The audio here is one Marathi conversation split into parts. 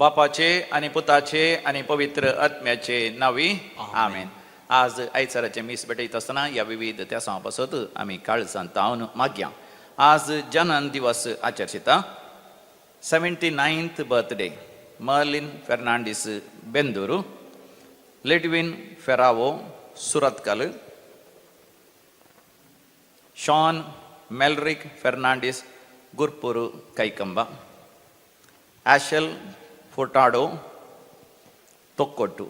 बापाचे आणि पुताचे आणि पवित्र आत्म्याचे नावी आमेन. आज आयसराचे मीस भेटयत आसतना या विविध त्या पासत आमी काळजांत तावन मागया. आज जनन दिवस आचरशिता. 79th birthday Merlin Fernandes Byndoor, Lidwin Ferrao Surathkal, Shawn Melrick Fernandes Gurpur Kaikamba, Ashal Furtado Thokkottu.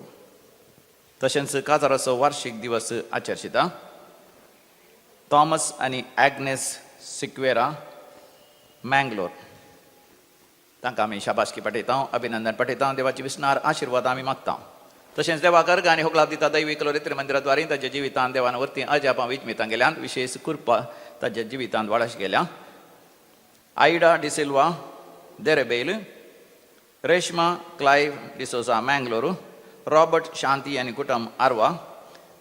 तशेंच काजाराचो वार्षिक दिवस आचरशिता. थॉमस आनी ॲग्नेस सिक्वेरा मँगलोर, तांकां आमी शाबासकी पाठयता, अभिनंदन पाठयता. देवाची विस्नार आशिर्वाद आमी मागता. तशेंच देवाक अर्घ आनी होगलाब दिता. दैवीक लोरित्र मंदिराद्वारे ताच्या जिवितांत देवान वर्ती अजापा विचमितां गेल्यान विशेष कृपा ताच्या जिवितांत वाडश गेल्या. Ida D'Silva Derebail, Reshma Clive D'Souza Mangaluru, Robert Shanti आनी कुटुंब आर्वा,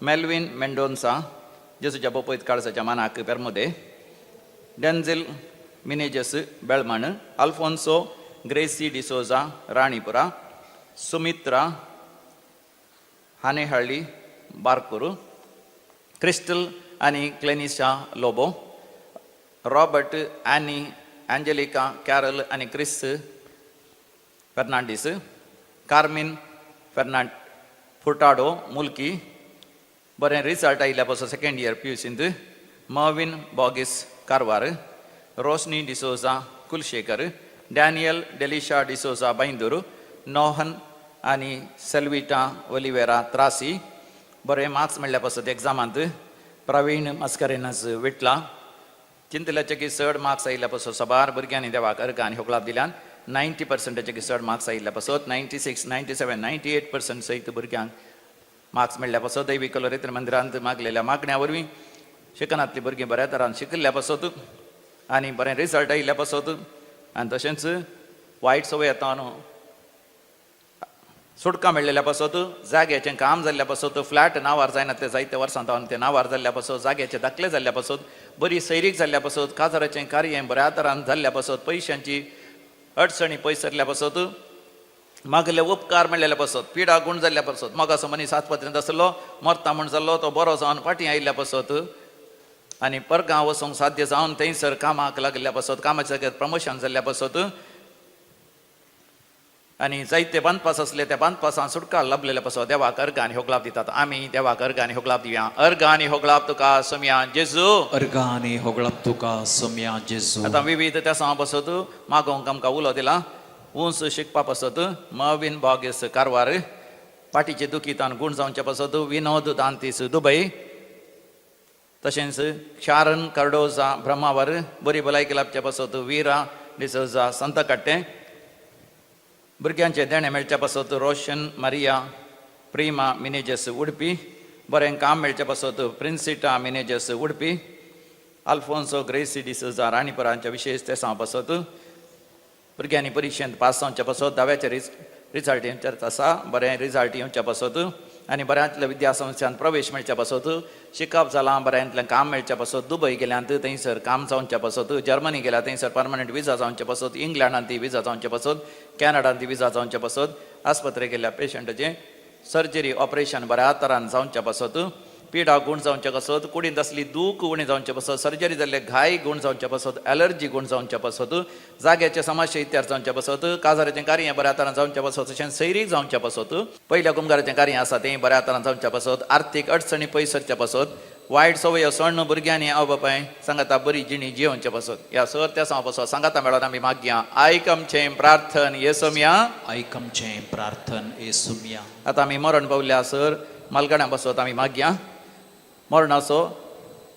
मेल्विन मेंडोन्सा जेजूच्या पपयत काळजाच्या मानाक Permude, Denzil Menezes Belman, Alphonso Gracy D'Souza Ranipura, Sumitra Hanehalli Barkur, Crystal आनी Clenisha Lobo, Robert Annie Angelica Carol आनी क्रिस फेर्नांडीस, कार्मिन फुर्टाडो मुल्की बरें रिजल्ट आयिल्ल्या पासून सेकंड इयर PUCंत, Mervin Bogis Karwar, Roshni D'Souza Kulshekar, Daniel Delisha D'Souza Baindur, Nohan आनी सेल्विटा ओलिवेरा त्रासी बरें मार्क्स मेळ्ळ्या पासून एग्जामांत, प्रवीण मस्करेनस विटला चिंतल्याचे की चड मार्क्स आयिल्ल्या पासून सबार भुरग्यांनी देवाक अर्घ आनी होगलाब दिल्यान 90% चड मार्क्स आयिल्ल्या पासून 96, 97, 98% सयत भुरग्यांक मार्क्स मेळ्ळ्या पासून दैवीक कलोरित्र मंदिरांत मागलेल्या मागण्या वरवीं शिकनातलीं भुरगीं बऱ्या तरान शिकल्ल्या पासून आनी बरें रिजल्ट आयिल्ल्या पासून आनी तशेंच वायट संवय येता न्हू सुटका मेळ्ळेल्या पासून जाग्याचें काम जाल्ल्या पासून फ्लॅट नांवार जायनातले जायते वर्सां तावन ते नांवार जाल्ल्या पासून जाग्याचे दाखले जाल्ल्या पासून बरी सैरीक जाल्ल्या पासून काजाराचें कार्य बऱ्या तरान जाल्ल्या पासून पयशांची अडचणी पयसरल्या पासून मागले उपकार मेळ्ळेल्या पासून पिडा गुण जाल्ल्या पासून मोगाचो मनीस आस्पत्रेंत आसलो मरता म्हूण जाल्लो तो बरो जावन फाटीं आयिल्ल्या पासून आनी परगांव वचूंक साध्य जावन थंयसर कामाक लागल्या पासून कामाच्या जाग्यार प्रमोशन जाल्ल्या पासून आनी जायते बांदपास आसले त्या बांदपासान सुटका लाभलेल्या पासून देवाक अर्घ आनी होगलाब दितात. आमी देवाक अर्घ आनी होगलाब दिवया. अर्घ आनी होगलाब तुका सोम्या जेजू, अर्घ आनी होगलाब तुका सोम्या जेजू. आतां विविध त्या सांग पासून मागोवंक आमकां उलो दिला. उंच शिकपा पासून मर्विन बॉगिस कारवार, पाटीचे दुखीतान गुण जावचे पासून विनोद दांतीस दुबय, तशेंच शारन कार्डोजा ब्रह्मावर बरी भलायकी लाभच्या पासून वीरा डिसोजा संतकट्टे, भुरग्यांचे देणे मेळच्या पासून रोशन मारिया प्रिमा मिनेजस उडपी, बरें काम मेळच्या पासून प्रिन्सिटा मिनेजस उडपी, अल्फोन्सो ग्रेसी डिसोजा राणीपुरांच्या विशेष ते सांग पासून भुरग्यांनी परिक्षेंत पास जावच्या पासून 10व्याचे रिजल्ट येवचेच आसा. बरें रिजल्ट येवच्या पासून आनी बऱ्यांतल्या विद्यासंस्थांत प्रवेश मेळच्या पासून शिकप जालां, बऱ्यांतलें काम मेळच्या पासून दुबय गेल्यांत थंयसर काम जावच्या पासून, जर्मनी गेल्या थंयसर पर्मनंट विजा जावच्या पासून, इंग्लंडांत ती विजा जावच्या पासून, कॅनडांत ती विजा जावच्या पासून, आस्पत्रे गेल्ल्या पेशंटाचें सर्जरी ऑपरेशन बऱ्या तरान जावच्या पासून, पिडा गुण जावच्या पासून, कुडींत असली दूख उणी जावच्या पासून, सर्जरी जाल्ले घाय गुण जावच्या पासून, एलर्जी गुण जावच्या पासून, जाग्याचे समस्या इत्यार जावच्या पासून, काजाराचें कार्य बऱ्या तरान जावच्या पासून, तशेंच सैरीक जावच्या पासून, पयल्या कुंभाराचें कार्य आसा तें बऱ्या तरान जावच्या पासून, आर्थीक अडचणी पयसरच्या पासून, वायट संवय सोडून भुरग्यांनी आवय बापाय सांगाता बरी जिणी जियोवच्या पासून ह्या सर त्या सांग पासून सांगाता मेळोन आमी मागया. आयकमचें प्रार्थन येसुम्या, आयकमचें प्रार्थन येसुम्या. आतां आमी मरण पावल्या सर मालगाड्या पासून आमी मागया. मरणाचो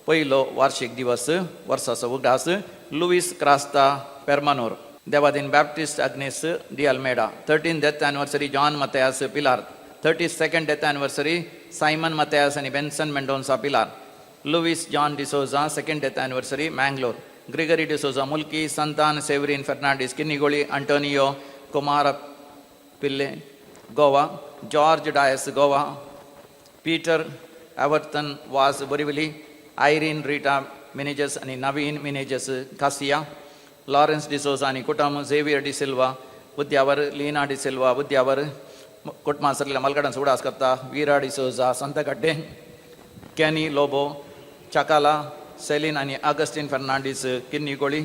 पयलो वार्षिक दिवस वर्साचो उगडास लुईस क्रास्ता पेर्मानोर, देवादीन Baptist Agnes D Almeida, 13th death anniversary John Mathias Pilar, 32nd death anniversary Simon Mathias आनी Benson Mendonca Pilar, Luis John D'Souza 2nd death anniversary Mangalore, Gregory D'Souza Mulki, Santan Severine Fernandes Kinnigoli, Antonio Kumar Pillai Goa, George Dias Goa, Peter Everton Vas Borivali, Irene Rita Menezes आनी नवीन मिनेजस कासिया, लॉरेन्स डिसोजा आनी कुटुंब, झेवियर डिसिल्वा ಉದ್ಯಾವರ್ ಲೀನಾ ಡಿ ಸಿಲ್ವಾ ಉದ್ಯಾವರ್ ಕೊಟ್ಮಾಸರ್ಲ ಮಲ್ಗಡನ್ ಸುಡಾಸ್ ಕರ್ತಾ ವೀರಾ ಡಿಸೋಜಾ ಸಂತಗಡ್ಡೆ कॅनी लोबो चाकाला सेलिन आणि अगस्टिन फर्नांडीस किन्नीगोळी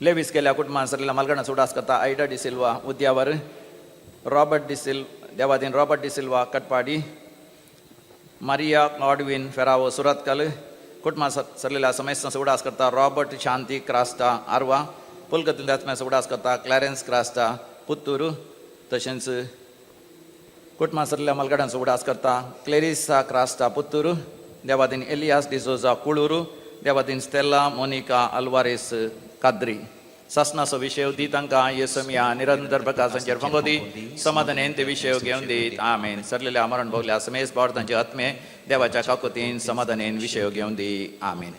लेविस केल्या कुटुंबासरलेला मलगडा सुडास करता आयडा डिसिल्वा उद्यावर देवादीन रॉबर्ट डिसिल्वा कटपाडी मारिया गॉडविन फेरावो सुरतकल कुटुंबासरलेला समेस्न सुडास करता रॉबर्ट शांती क्रास्टा आर्वा पुलगतील सुडास करता क्लॅरेन्स क्रास्टा पुत्तूरू तशेंच कुटुंबासरलेल्या मलगड्यांचो उडास करता क्लेरिसा क्रास्टा पुत्तूरू देवादीन एलियास डिसोजा कुळूरू देवादीन स्टेला मोनिका अल्वारेस काद्री ससनासो विषय दी तांकां येसमिया निरंतर प्रकाशांचेर फंगोदी समाधानेन ते विषय घेवन दीत आमेन. सरलेल्या मरण भोगल्या समेस बावतांचे आत्मे देवाच्या काकुतीन समाधानेन विषय घेवन दी आमेन.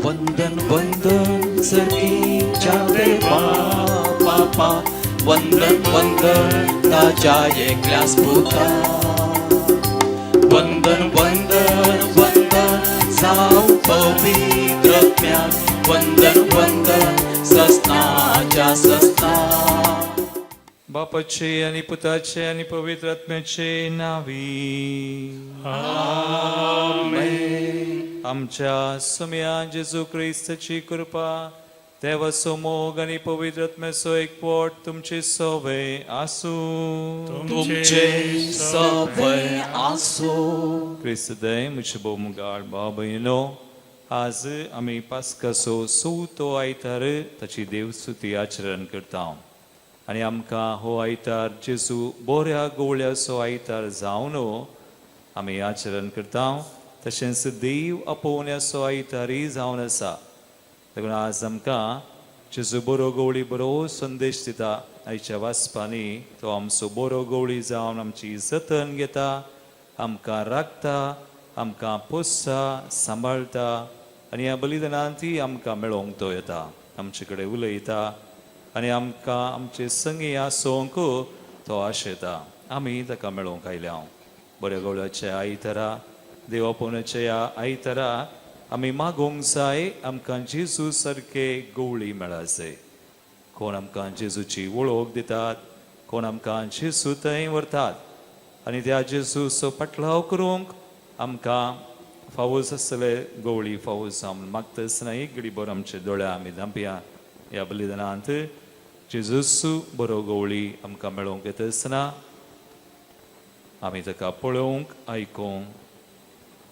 वंदन वंदन सगळीच्या देवा बापा वंदन वंदन ताच्या एकल्यास पुता वंदन वंदन वंदन जाऊ पवित्रत्म्या वंदन वंदन सस्नाच्या सस्ना बापाचे आणि पुताचे आणि पवित्र आत्म्याचे नावी आमेन. आमच्या सुम्या जेजू ख्रिस्ताची कृपा देवाचो मोग आणि पवित्र आत्म्याचो एकवट तुमची सवय आसू तुमचे सवय आसो. क्रिस्त दय मुझे बोमुगाळ भाव भयणो आज आम्ही पास्काचो चवथो आयतार ताची देवस्तुती आचरण करता आणि आमकां हो आयतार जेजू बऱ्या गवळ्याचो आयतार जावन आमी आचरण करता तशेंच देव आपोवण्याचो आयतारय जावन आसा. देखून आज आमकां जेजू बरो गवळी बरो संदेश दिता. आयच्या वाचपांनी तो आमचो बरो गवळी जावन आमची जतन घेता आमकां राखता आमकां पोसता सांबाळटा आनी ह्या बलिदानांती आमकां मेळोवंक तो येता आमचे कडेन उलयता आनी आमकां आमचे संगी आसोवंक तो आशेता. आमी ताका मेळोवंक आयल्या बऱ्या गवळ्याच्या आयतारा देवापोवण्याच्या ह्या आयतारा आमी मागोवंक जाय आमकां जेजू सारके गवळी मेळा जाय. कोण आमकां जेजूची वळख दितात कोण आमकां जेजू थंय व्हरतात आनी त्या जेजूचो पाटलाव करूंक आमकां फावूस आसतले गवळी फावूस जावन मागता आसतना एक घडी बरो आमचे दोळ्या आमी धांपया ह्या बलिदानांत जेजूचो बरो गवळी आमकां मेळोवंक येता आसतना आमी ताका पळोवंक आयकूंक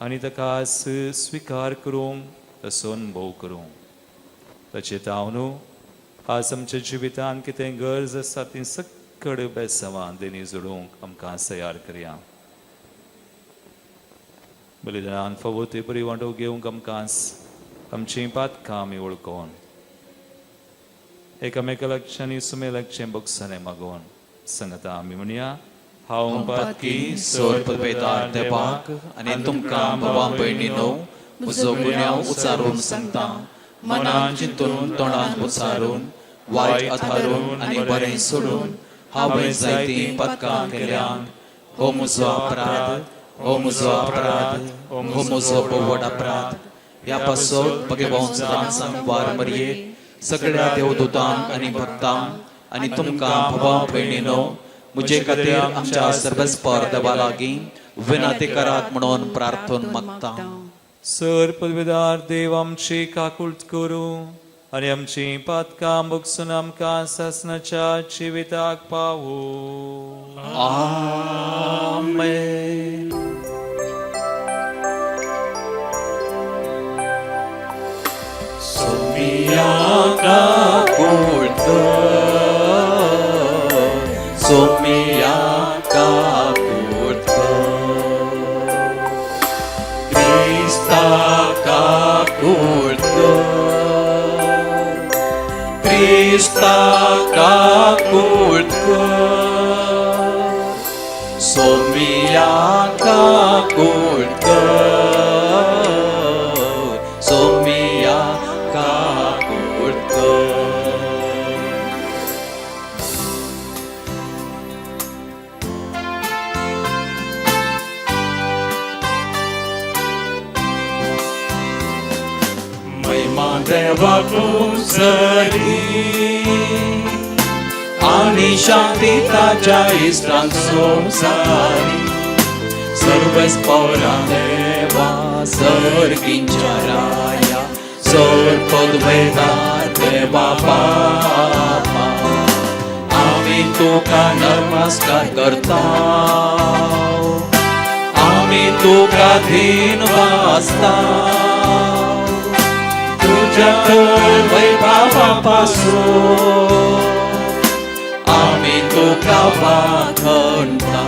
आनी ताका स्विकार करूंक ताचो अनुभव करूंक ताचे तावन आज आमच्या जिवितांत कितें गरज आसा ती सकड बेसांवां देणी जोडूंक आमकां तयार करया. बलिदानान फावो ती बरी वांटो घेवंक आमकां आमची पातकां आमी वळखोवन एकामेका लागच्यानी सुमे लागचें बगसाने मागोवन सांगता आमी म्हणया हांव पातकी सोर पदवेदार देवाक आनी तुमकां भावां भयणीनो म्हजो गुन्यांव उचारून सांगता मनान चिंतून तोंडान उचारून वायट आधारून आनी बरें सोडून हांवें जायतीं पातकां केल्यान हो म्हजो अपराध हो म्हजो अपराध हो म्हजो पवड अपराध ह्या पासत भगवंतान सांगवार मरये सगळ्या देवदूतांक आनी भक्तांक आनी तुमकां भावां भयणीनो मुझे खातीर आमच्या सर्वेस्पर देवा लागीं विनंती करात म्हणून प्रार्थना मागता. सर पदवेदार देव आमची काकूळट करूं आनी आमची पातकां बगसून आमकां सासणाच्या जिविताक पावूं. आमेन. सोमिया काकूळट सोमिया काकूळट क्रिस्ता काकूळट क्रिस्ता काकूळट सोमिया काकूळट सोमिया काकूळट. देवाकून सरी आणि शांती ताच्या इष्टांक संसारी सर्वच पौरा देवा सर्गींच्या राया सर्पद वेदार देवा बापा आम्ही तुका नमस्कार करता आम्ही तुका धीन वाचता तुझ्या वैभवापासून आम्ही तुका वाखणता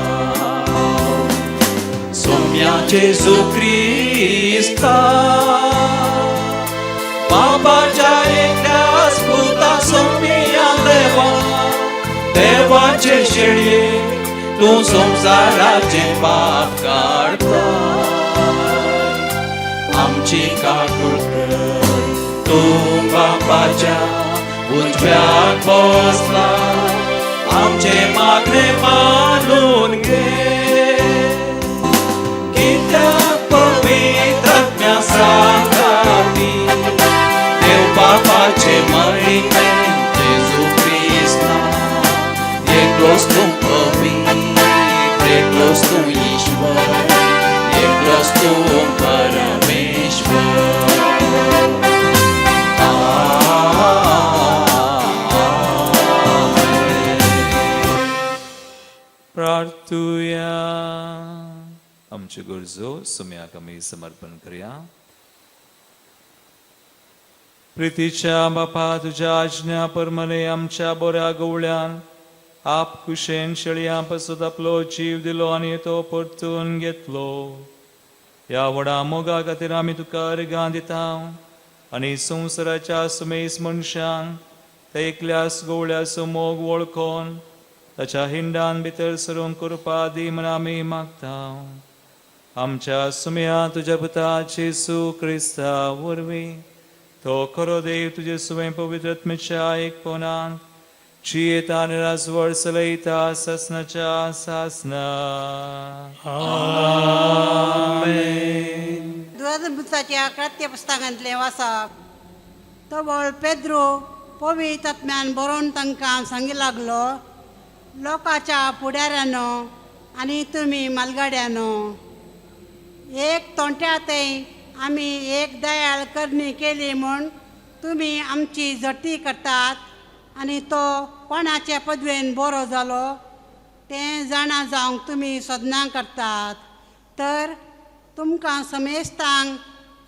सोम्याचे सुख्रिस्ता बाबाच्या एकट्याच पुता सोम्या देवा देवाचे शेळये तू संसाराचे पाप काढता आमची काकूळ कर तू बापाच्या उजव्यात बसला आमचे मागणे मानून घे कित्याक पवित्र आत्म्या सांगाती देव बापाचे महिमे जेजू ख्रिस्ता एकलोच तू पवित्र एकलोच तू ईश्वर एकलोच तू परमेश्वर प्रार्थूया आमचे गरजो सुम्याक आमी समर्पण करया प्रितीच्या बापा तुझ्या आज्ञा परमने आमच्या बऱ्या गवळ्यान आप कुशेन शेळयां पासून आपलो जीव दिलो आनी तो परतून घेतलो ह्या व्हडा मोगा खातीर आमी तुका अर्गां दिता आनी संवसाराच्या सुमेस मनशांक त्या एकल्याच गवळ्याचो मोग वळखोन ताच्या हिंडान भितर सरूंक कृपा दी म्हण आमी मागता आमच्या सुम्या तुज्या पुता जेजू क्रिस्ता वरवीं तो खरो देव तुजे सुवें पवित्र आत्म्याच्या एकपणान जियेता आनी राजवड चलयता ससनाच्या सासना आमेन. दुराच्या कृत्य पुस्तकांतले वाचप तो बोळ पेद्रू पवित्र आत्म्यान बरोवन तांकां सांगी लागलो लोकाच्या फुडाऱ्यानो आनी तुमी मालगाड्यानो एक तोंट्यातय आमी एक दयाळ करणी केली म्हूण तुमी आमची जटी करतात आनी तो कोणाचे पदवेन बरो जालो तें जाणा जावंक तुमी सदनां करतात तर तुमकां समेस्तांक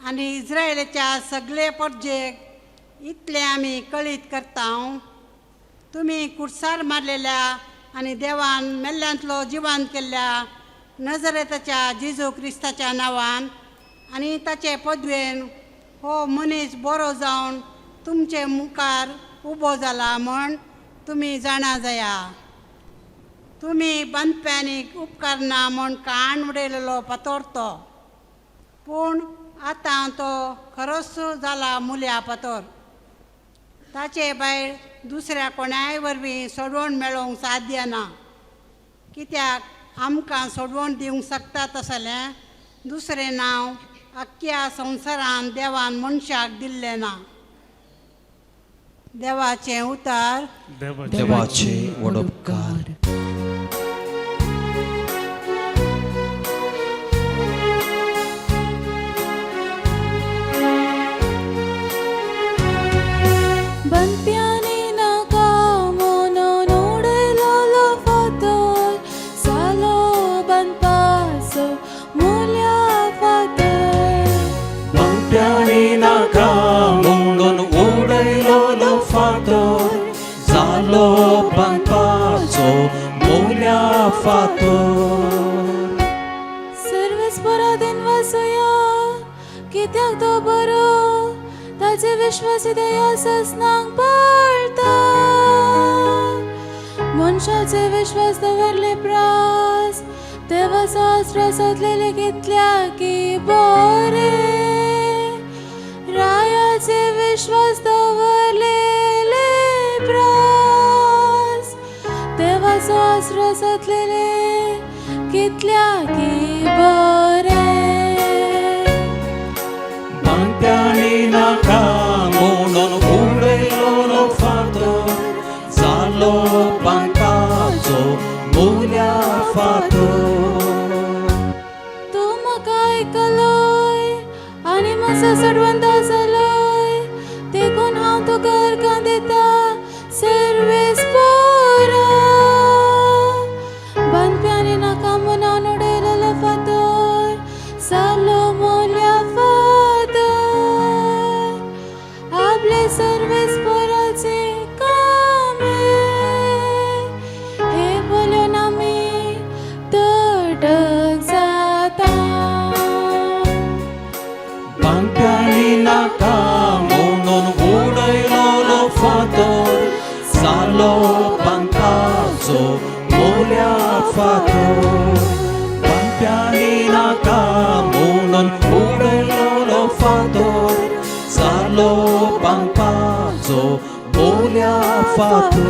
आनी इस्रायेलाच्या सगळे परजेक इतलें आमी कळीत करता तुमी कुडसार मारलेल्या आनी देवान मेल्ल्यांतलो जिवंत केल्ल्या नजरेताच्या जेजू क्रिस्ताच्या नांवान आनी ताचे पदवेन हो मनीस बरो जावन तुमचे मुखार उबो जाला म्हण तुमी जाणा जाया तुमी बांदप्यांनी उपकार ना म्हण काण उडयलेलो पातोर तो पूण आतां तो खरोच जाला मुल्या पातोर ताचे भायर दुसऱ्या कोणाय वरवीं सोडवण मेळोवंक साध्य ना कित्याक आमकां सोडवण दिवंक शकता तसलें दुसरें नांव आख्ख्या संवसारान देवान मनशाक दिल्लें ना देवाचें उतार देवाचे वडोपकार Banpiani nakamono nodelolo fator salo banpaso mulya fator Banpiani nakamono nodelolo fator salo banpaso mulya fator सर्वच बरो दिन वासुया कित्याक तो बरो ताचे विश्वासी दया ससनांक पाळता मनशाचे विश्वास दवरले प्रास देवाचो आसरो सोदलेले कितल्या की बरे रायाचे विश्वास दवरलेले प्रास देवाचो आसरो सोदलेले कितल्या की बरे Banpiani nakamono पातो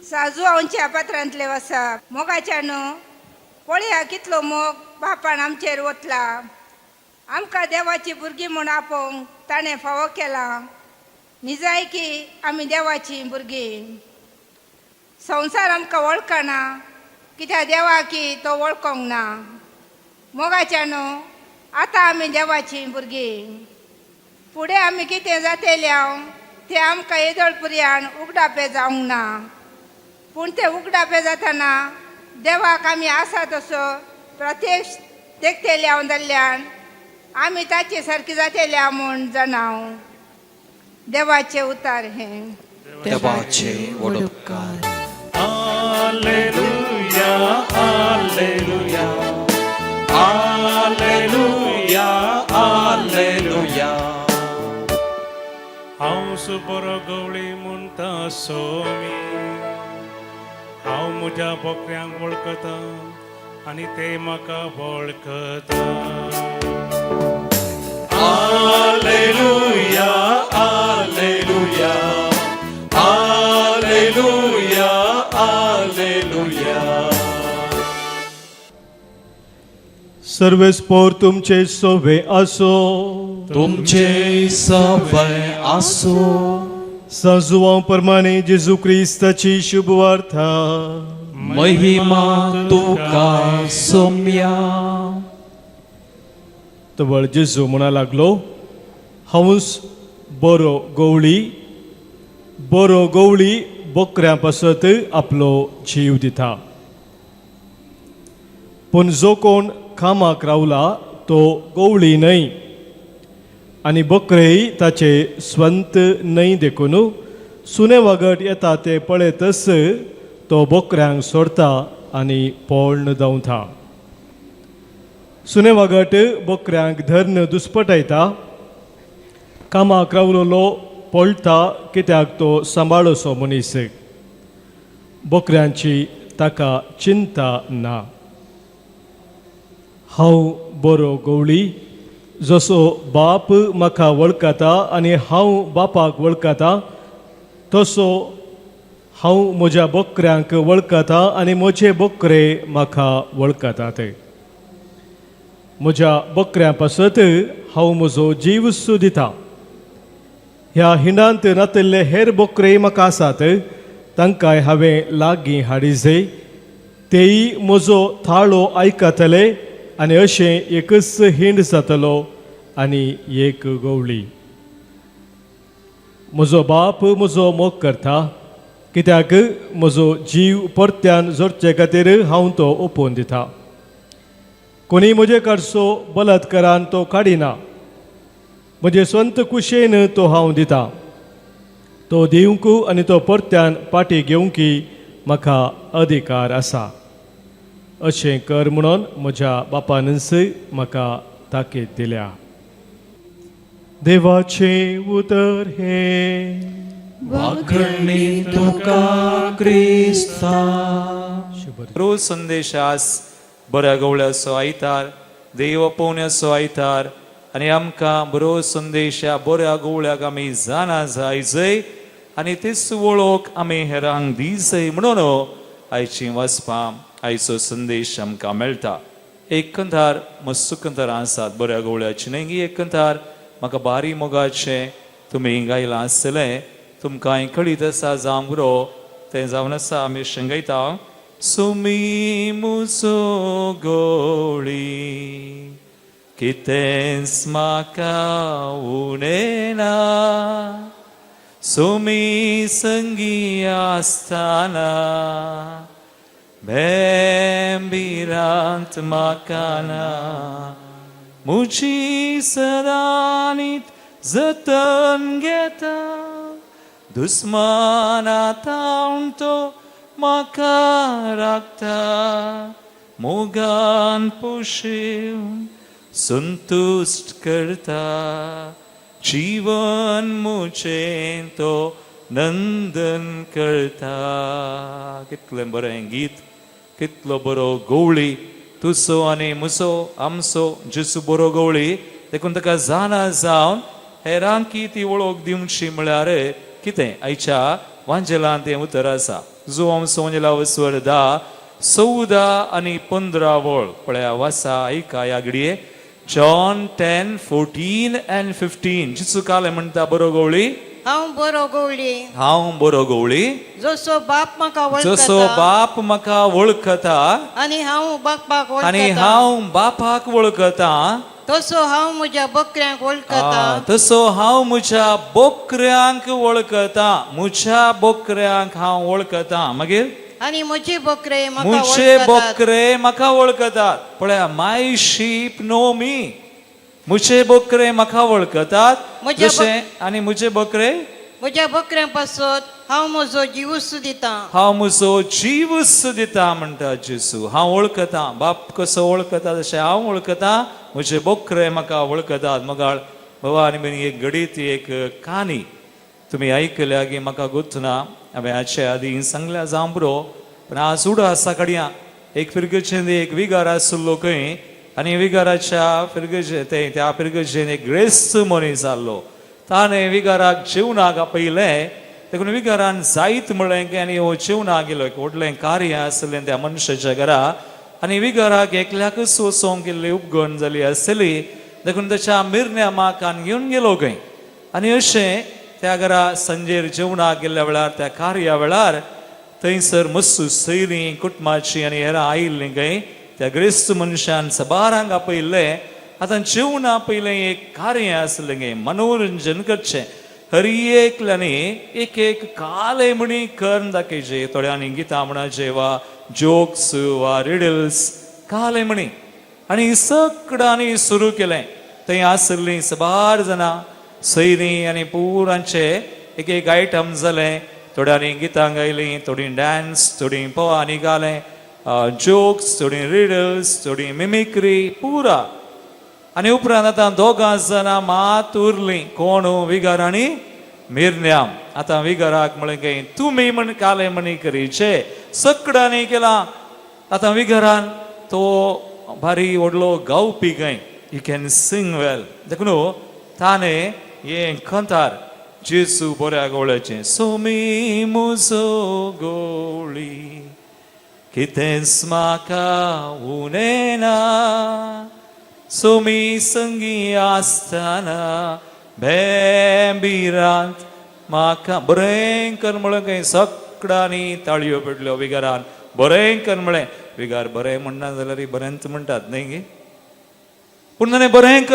साजू आमच्या पात्रांतले वसा मोगाच्या न्हू पळया कितलो मोग बापान आमचेर वतला. आमकां देवाची भुरगीं म्हूण आपोवंक ताणें फावो केला. निजाय की आमी देवाची भुरगीं. संवसार आमकां वळखना कित्याक देवाक तो वळखोंक ना. मोगाच्या न्हू आतां आमी देवाची भुरगीं. फुडें आमी कितें जातलें तें आमकां येदोळपुर्यान उगडापे जावंक ना. पूण ते उगडापे जातना देवाक आमी आसा तसो प्रत्यक्ष देखतेले हांव जाल्ल्यान आमी ताचे सारकी जातल्या म्हूण जाणाव. देवाचे उतार हें. देवाचे वडपकार. Alleluia, Alleluia, Alleluia, Alleluia. हांव बरो गवळी म्हणटा सोमी. हांव म्हज्या बोकऱ्यांक वळखता आनी ते म्हाका वळखता. Alleluia, Alleluia, Alleluia, Alleluia. सर्वेस्पोर तुमचे सोवे असो. तुमचे सवय आसो. साजुवां प्रमाणे जेजू क्रिस्ताची शुभवार्ता. महिमा तुका सोम्या. तवळ जेजू म्हणा लागलो, हंस बरो गवळी बोकऱ्यां पासत आपलो जीव दिता. पूण जो कोण कामाक रावला तो गवळी न्हय आनी बोकरेय ताचे स्वंत न्हय देखून सुने वागट येता ते पळयतच तो बोकऱ्यांक सोडता आनी पोळण धांवता. सुने वागट बोकऱ्यांक धर्न दुस्पटायता. कामाक रावलोलो पळटा कित्याक तो सांबाळोसो मनीस. बोकऱ्यांची ताका चिंता ना. हांव बरो गवळी. जसो बाप म्हाका वळखता आनी हांव बापाक वळखता तसो हांव म्हज्या बोकऱ्यांक वळखता आनी म्हजे बोकरे म्हाका वळखतात. म्हज्या बोकऱ्यां पासत हांव म्हजो जीव दिता. ह्या हिंडांत रातिल्ले हेर बोकरे म्हाका आसात. तांकांय हांवें लागीं हाडिजे. तेय म्हजो थाळो आयकतले आनी अशें एकच हिंड जातलो आनी एक गवळी. म्हजो बाप म्हजो मोग करता कित्याक म्हजो जीव परत्यान जोडचे खातीर हांव तो ओपोवन दिता. कोणी म्हजे कडचो बलात्कारान तो काडिना. म्हजे स्वंत कुशेन तो हांव दिता. तो दिवंक आनी तो परत्यान पाटी घेवंकी म्हाका अधिकार आसा. अशें कर म्हणून म्हज्या बापानच म्हाका ताकीद दिल्या. देवाचे उतर हे. वाखणी तुका क्रिस्ता. रोज संदेशास बऱ्या गवळ्याचो आयतार, देव पोवण्याचो आयतार आनी आमकां बरो संदेशा बऱ्या गवळ्याक आमी जाणा जाय आनी तीच वळख आमी हेरांक दिसय म्हणून आयची वाचपां आयचो संदेश आमकां मेळटा. एक कंथार मस्त कंथार आसात बऱ्या गवळ्याची न्हय. एक कंथार म्हाका बारी मोगाचे तुमी गायलां आसतलें. तुमकां कळीत आसा जावं बरो तें जावन आसा. आमी अशें गायता. सुमी मुजो गवळी कितेंच म्हाका उणेना. सुमी संगी आसतना बेंबिरांत म्हाका ना. मुजी सदांनीत जतन घेता. दुस्मानांतावन तो म्हाका राखता. मोगान पोशिवन संतुश्ट करता. जीवन मुजें तो नंदन करता. कितलें बरें गीत. कितलो बरो गवळी. तुजो आनी म्हजो आमचो जेजू बरो गवळी. देखून ताका जाणा जावन हेरांकी ती वळख दिवची म्हळ्यार कितें आयच्या वांजेलांत तें उतर आसा जो सोंजला वस्वर 10, 14 आनी 15 वळ पळया वाचा ऐका ह्या घडये जॉन 10, 14 and 15 जिचू काले म्हणटा बरो गवळी हांव बरो गवळी हांव बरो गवळी जसो बाप म्हाका जसो वळखता बाप म्हाका वळखता आनी हांव बापाक आनी वळखता हांव बापाक वळखता तसो हांव म्हज्या बकऱ्यांक वळखता तसो हांव म्हज्या बोकऱ्यांक वळखता म्हज्या बोकऱ्यांक हांव वळखता मागीर आनी म्हजे बकरे म्हाका मुझे वळखतात बोकरे म्हाका वळखतात पळया माय शीप नो मी मुझे बोकरे म्हाका वळखतात म्हज्या जशे आनी मुझे बोकरे म्हज्या बकऱ्यां पासत हांव म्हजो जीवस दितां हांव म्हजो जीवस दिता म्हणटा जेसू हांव वळखता बाप कसो वळखता तशें हांव वळखता म्हजे बोकरे म्हाका वळखतात मगाळ बाबा आनी बेनी एक घडीत एक काणी तुमी आयकल्या की म्हाका गुंतना हांवें हाचे आदीं सांगल्या जावं पुरो पण आज उडो आसा कडया एक फिरगेचें एक विगार आसलो खंय आनी विगाराच्या फिरगेचे त्या फिरगेचेन एक ग्रेस्त मनीस आसलो ताणें विगाराक जेवणाक आपयलें देखून विगारान जायत म्हणलें की आनी हो जेवणाक गेलो एक व्हडलें कार्य आसलें त्या मनशाच्या घरा आनी विगाराक एकल्याकच वचोंक गेल्ली उपगण जाली आसली देखून ताच्या मिरण्या माकान घेवन गेलो खंय आनी अशें त्या घरा संजेर जेवणाक गेल्ल्या वेळार त्या कार्या वेळार थंयसर मस्सू सैरीं कुटुंबाची आनी हेरां आयिल्लीं खंय त्या ग्रेस्त मनशान सबारांक आपयल्लें आतां जेवण आपयलें एक कार्य आसलें गे मनोरंजन करचें हर एकल्यानी एक एक काले म्हणी करून दाखयचे थोड्यांनी गितां म्हणचे वा जोक्स वा रिडल्स काले म्हणी आनी सगळ्यांनी सुरू केलें थंय आसलीं सबार जाणां सैरीं आनी पुरांचे एक एक आयटम जाले थोड्यांनी गितां गायलीं थोडीं डान्स थोडीं पोवांनी गालें जोक्स थोडीं रिडल्स थोडीं मिमिक्री पुरा आनी उपरांत आतां दोगां जाणां मात उरलीं कोण विगार आनी मिरण्याम आतां विगाराक म्हळें की तुमी म्हण काले म्हणी करीचे सगळ्यांनी केलां आतां विगारान तो भारी व्हडलो गावपी खंय यू कॅन सिंग वेल देखून ताणें हें खंतार जेसू बऱ्या गवळ्याचें सोमी म्हजो गवळी कितेंच म्हाका उणेना सोमी संगी आसतना बेंबिरांत म्हाका बरें कर म्हळें खंय सगळ्यांनी ताळयो पेटल्यो विगारान बरें कर म्हळें विगार बरें म्हणना जाल्यार बरेंच म्हणटात न्ही गे पूण ताणें बरें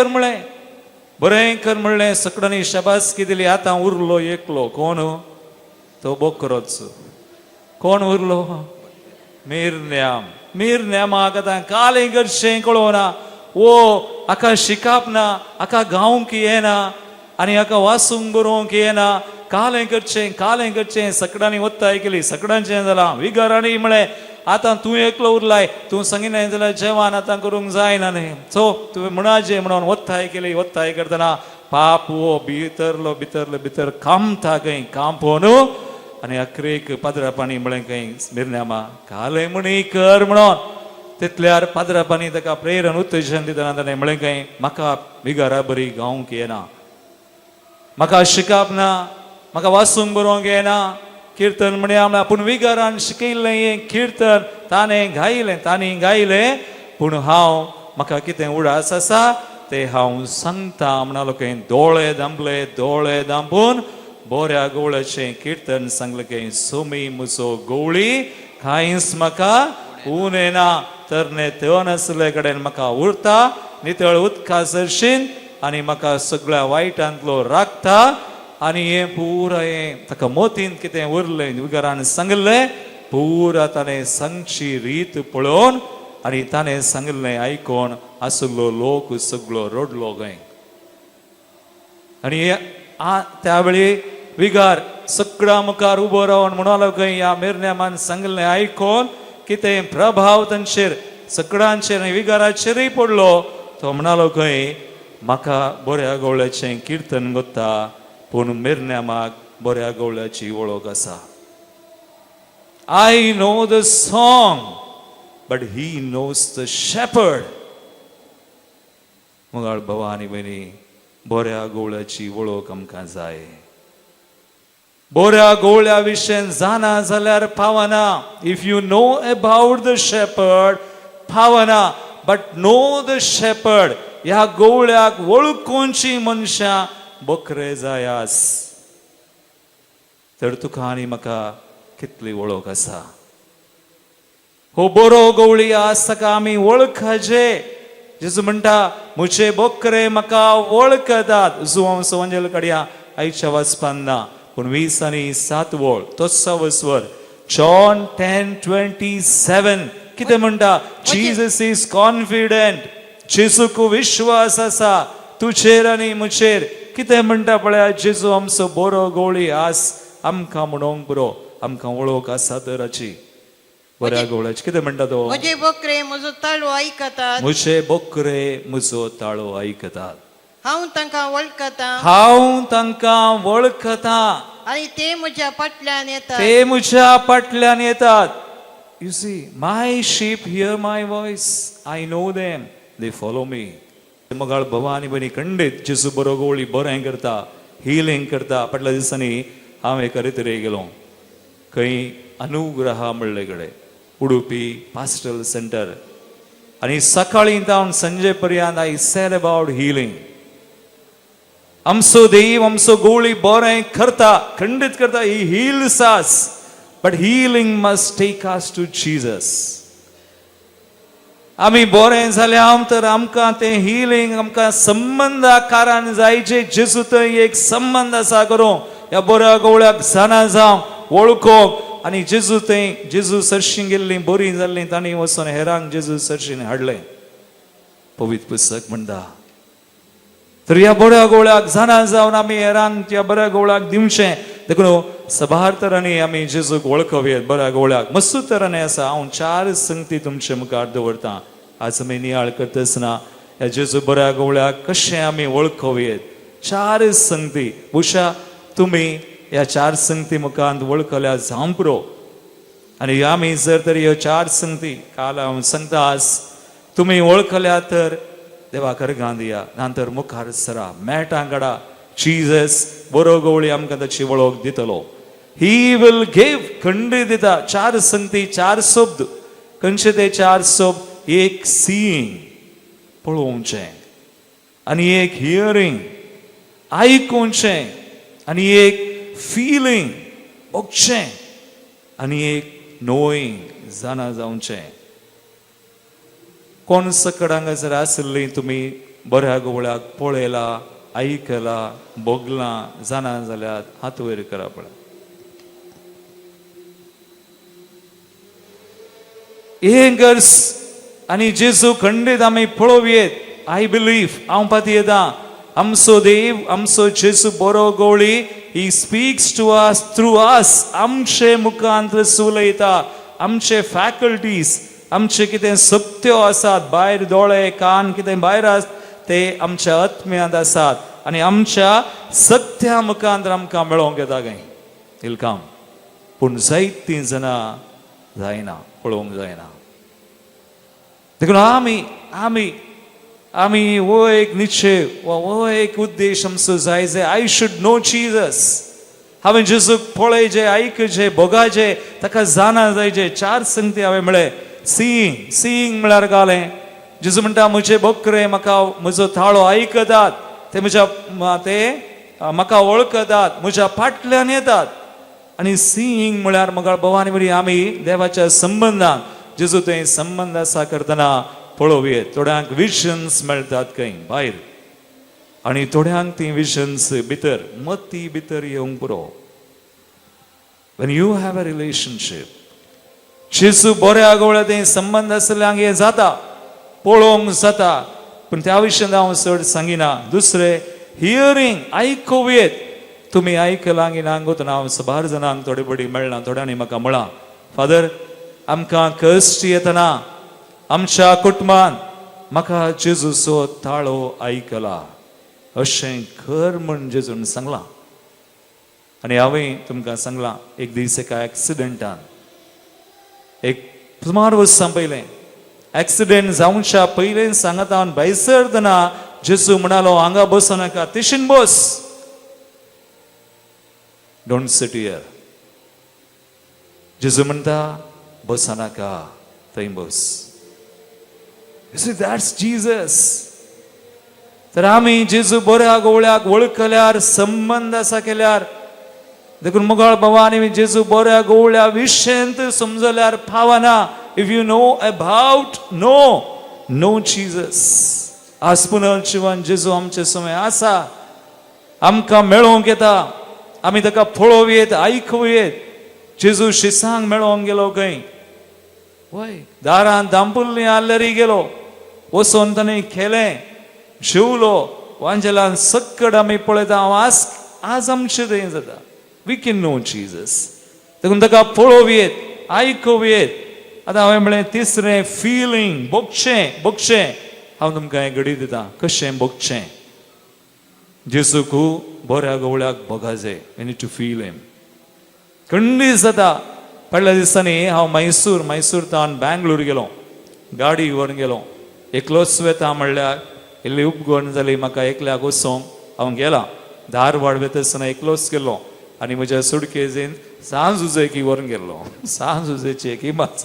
कर म्हणलें सगळ्यांनी शाबासकी दिली आतां उरलो एकलो कोण तो बोकरोच कोण उरलो मिरण्यामाक आतां कालें करचें कळोना वो हाका शिकप ना हाका गावंक येना आनी हाका वाचूंक बरोवंक येना कालें करचें सगळ्यांनी वत्ताय केली सगळ्यांचें जालां विगारांनी म्हळें आतां तूं एकलो उरलाय तूं सांगिनाय जाल्यार जेवण आतां करूंक जायना न्ही सो तुवें म्हणाजे म्हणून वत्ताय करतना पाप वो भितर कामता खंय कांपोन आनी अकरेक पाद्रापाणी म्हळें खंय मिरण्यामा काले म्हणी कर म्हणून तितल्यार पाद्रापाणी ताका प्रेरण उत्तेजन दितना ताणें म्हळें खंय म्हाका विगारा बरी गावंक येना म्हाका शिकप ना म्हाका वाचूंक बरोवंक येना कीर्तन म्हणया म्हळ्यार पूण विगारान शिकयल्लें हें कीर्तन ताणें गायलें पूण हांव म्हाका कितें उडास आसा तें हांव सांगता म्हणलो खंय दोळे धांपून बोऱ्या गवळ्याचें कीर्तन सांगलें खंय सोमी म्हजो गवळी कांयच म्हाका उणेना तरणे तेवन आसले कडेन म्हाका उरता नितळ उदका सरशीन आनी म्हाका सगळ्या वायटांतलो राखता आनी हें पुरा हें ताका मोतीन कितें उरलें विगारान सांगलें पुरा ताणें सांगची रीत पळोवन आनी ताणें सांगलें आयकोन आसलो लोक सगळो रडलो खंय आनी त्या वेळी विगार सगळ्या मुखार उबो रावन म्हणलो खंय ह्या मिरण्यामान सांगलें आयकोन कितें प्रभाव तांचेर सगळ्यांचेर विगाराचेरय पडलो तो म्हणलो खंय म्हाका बऱ्या गवळ्याचें कीर्तन कोत्ता पूण मिरण्यामाक बऱ्या गवळ्याची वळख आसा I know the song but he knows the shepherd मुगाळ भावा आनी भयणी बऱ्या गवळ्याची वळख आमकां जाय. बऱ्या गवळ्या विशयन जाणा जाल्यार पावना. If you know about the shepherd पावना, बट नो द शेपर्ड. ह्या गवळ्याक वळखूंची मनशां बकरे जाय आस. तर तुका आनी म्हाका कितली वळख आसा. हो बरो गवळी आस ताका आमी वळखचे. जेजू म्हणटा मुझे बकरे म्हाका वळखतात. जुवांव वंजल काडया आयच्या वाचपान ना, पूण 20 आनी 7 वळ तोच वस्वर जॉन 10:27 कितें म्हणटा. Jesus is confident. जेजूक विश्वास आसा तुजेर आनी मुचेर. कितें म्हणटा पळया, जेजू आमचो बरो गवळी आस आमकां म्हणूंक बरो. आमकां वळख आसा तर हाची बऱ्या गवळ्याची. कितें म्हणटा तो. म्हजे बकरे म्हजो ताळो आयकतात. म्हजे बकरे म्हजो ताळो आयकतात. हांव तांकां वळखता हांव तांकां वळखता आनी ते म्हज्या फाटल्यान येतात. ते म्हज्या फाटल्यान येतात. You see, my sheep hear my voice. I know them, they follow me. मगाळ भवानी बनी खंडीत जेजू बरो गवळी बरें करता, हिलिंग करता. फाटल्या दिसांनी हांव एका रितीरे गेलो. खंय अनुग्रहा म्हणले कडेन उडुपी पास्टल सेंटर. आनी सकाळीं जावन संजे पर्यंत आय सेड अबाउट हिलिंग. आमचो देव आमचो गवळी बरें करता, खंडीत करता. He heals us, but healing must take us to Jesus. आमी बरें जाल्यार तर आमकां तें हिलिंग आमकां संबंधाकारान जायचे. जेजू थंय एक संबंध आसा करूं. ह्या बऱ्या गवळ्याक जाणा जावं वळखोवप. आनी जेजू थंय जेजू सरशीं गेल्ली बरी जाल्ली तांणी वचून हेरांक जेजू सरशीन हाडलें. पवित्र पुस्तक म्हणटा. तर ह्या बऱ्या गवळ्याक जाणा जावन आमी हेरांक त्या बऱ्या गवळ्याक दिवचें. देखून सभार तरांनी आमी जेजूक वळखुयेत. बऱ्या गवळ्याक मस्त तरांनी आसा. हांव 4 संगती तुमचे मुखार दवरतां. आज आमी नियाळ करतना ह्या जेजू बऱ्या गवळ्याक कशें आमी वळखुयेत. 4 संगती. उशा तुमी ह्या 4 संगती मुखार वळखल्या जावं पुरो. आनी आमी जर तर ह्यो 4 संगती काल हांव सांगतास तुमी वळखल्या तर देवाक अर्घां दिया. नंतर मुखार सरा, मेळटां काडा. जीसस बरो गवळी आमकां ताची वळख दितलो. He will give. खंडीत दिता. 4 संगती, 4 शब्द. खंयचे ते 4 शब्द. एक सीइंग पळोवचें, आनी एक हियरिंग आयकुचें, आनी एक फीलिंग बघचें, आनी एक नोईंग जाणा जावचें. कोण सकड हांगा जर आसली तुमी बऱ्या गवळ्याक पळयला, आयकला, बगलां जाणा जाल्यार हात वयर करा पळय. एंगर्स आनी जेजू खंडीत आमी पळोवयेत. I believe. हांव पाती येता. आमचो देव आमचो जेजू बरो गवळी he speaks to us through us. आमचे मुखांत उलयता. आमचे फॅकल्टीज, आमचे कितें सत्यो आसात भायर, दोळे कान कितें भायर आसा ते आमच्या आत्म्यांत आसात. आनी आमच्या सत्या मुखांत आमकां मेळोंक येता काय इल्काम. पूण जायतीं जाणां जायना, पळोवंक जायना. देखून आमी वो एक निश्चय वो एक उद्देश आमचो जाय जे आय शुड नो जीसस. हांवें जेजूक पळयचें, आयकचें, भोगाचें, ताका जाणा जायचें. 4 संगती हांवें म्हळें. सीइंग म्हळ्यार गालें. जेजू म्हणटा म्हजे बकरे म्हाका म्हजो ताळो आयकतात. ते म्हाका वळखतात, म्हज्या फाटल्यान येतात. आनी सीइंग म्हळ्यार म्हाका भवानी बरी आमी देवाच्या संबंधान जेजू थंय संबंध आसा करतना पळोवयेत. थोड्यांक विजन्स मेळटात खंय भायर, आनी थोड्यांक ती विजन्स भितर मती भितर येवंक पुरो. When you have a relationship, जेजू बऱ्या गवळ्या थंय संबंध आसल्यांक हें जाता, पळोवंक जाता. पूण त्या विशयन हांव चड सांगिना. दुसरें हियरिंग, आयकुयेत. तुमी आयकलां की ना गोतना हांव सबार जाणांक थोडे बडी मेळना. थोड्यांनी म्हाका म्हळां, फादर आमकां कश्ट येतना आमच्या कुटुंबान म्हाका जेजूचो ताळो आयकला अशें कर म्हण जेजून सांगलां. आनी हांवें तुमकां सांगलां, एक दीस एका एक्सिडेंटान, एक सुमार वर्सां पयलें एक्सिडेंट जावच्या पयलें सांगता हांव भायर सरतना जेजू म्हणालो हांगा बसू नाका, तिशीन बस. Don't sit here. जेजू म्हणटा बसा नाका, थंय बस. You see, that's Jesus. तर आमी जेजू बऱ्या गवळ्याक वळखल्यार, संबंध आसा केल्यार, देखून मुगाळ भवानी जेजू बऱ्या गवळ्या विशेंत समजल्यार फावना. If you know about know Jesus. आज पुनर्जीवन जेजू आमचे समय आसा, आमकां मेळोवंक येता, आमी ताका पळोवयेत, आयकूयेत. जेजू शिसांक मेळोवंक गेलो खंय, वय दारांत दांपुल्ली आल्लरी गेलो, वचोन ताणें खेलें, जेवलो, वांजेलान सक्कड आमी पळयता. आज आमचें थंय जाता. We can know Jesus. देखून ताका पळोवयेत, आयकूयेत. आतां हांवें म्हणलें तिसरें फिलींग, बगचें. हांव तुमकां हें घडी दितां, कशें बगचें. जेजूक बऱ्या गवळ्याक बगा जाय. वी नीड टू फील हिम. खंडीत जाता. फाटल्या दिसांनी हांव मैसूर तान बँगलोर गेलो, गाडी व्हरून गेलो. एकलोच वेता म्हणल्यार इल्ली उपगण जाली म्हाका एकल्याक वचोंक. हांव गेला, धारवाड वेता आसतना एकलोच गेलो आनी म्हज्या सुडकेजीन सांज उजयकी व्हरून गेल्लो. सांज उजयची एक इमाज.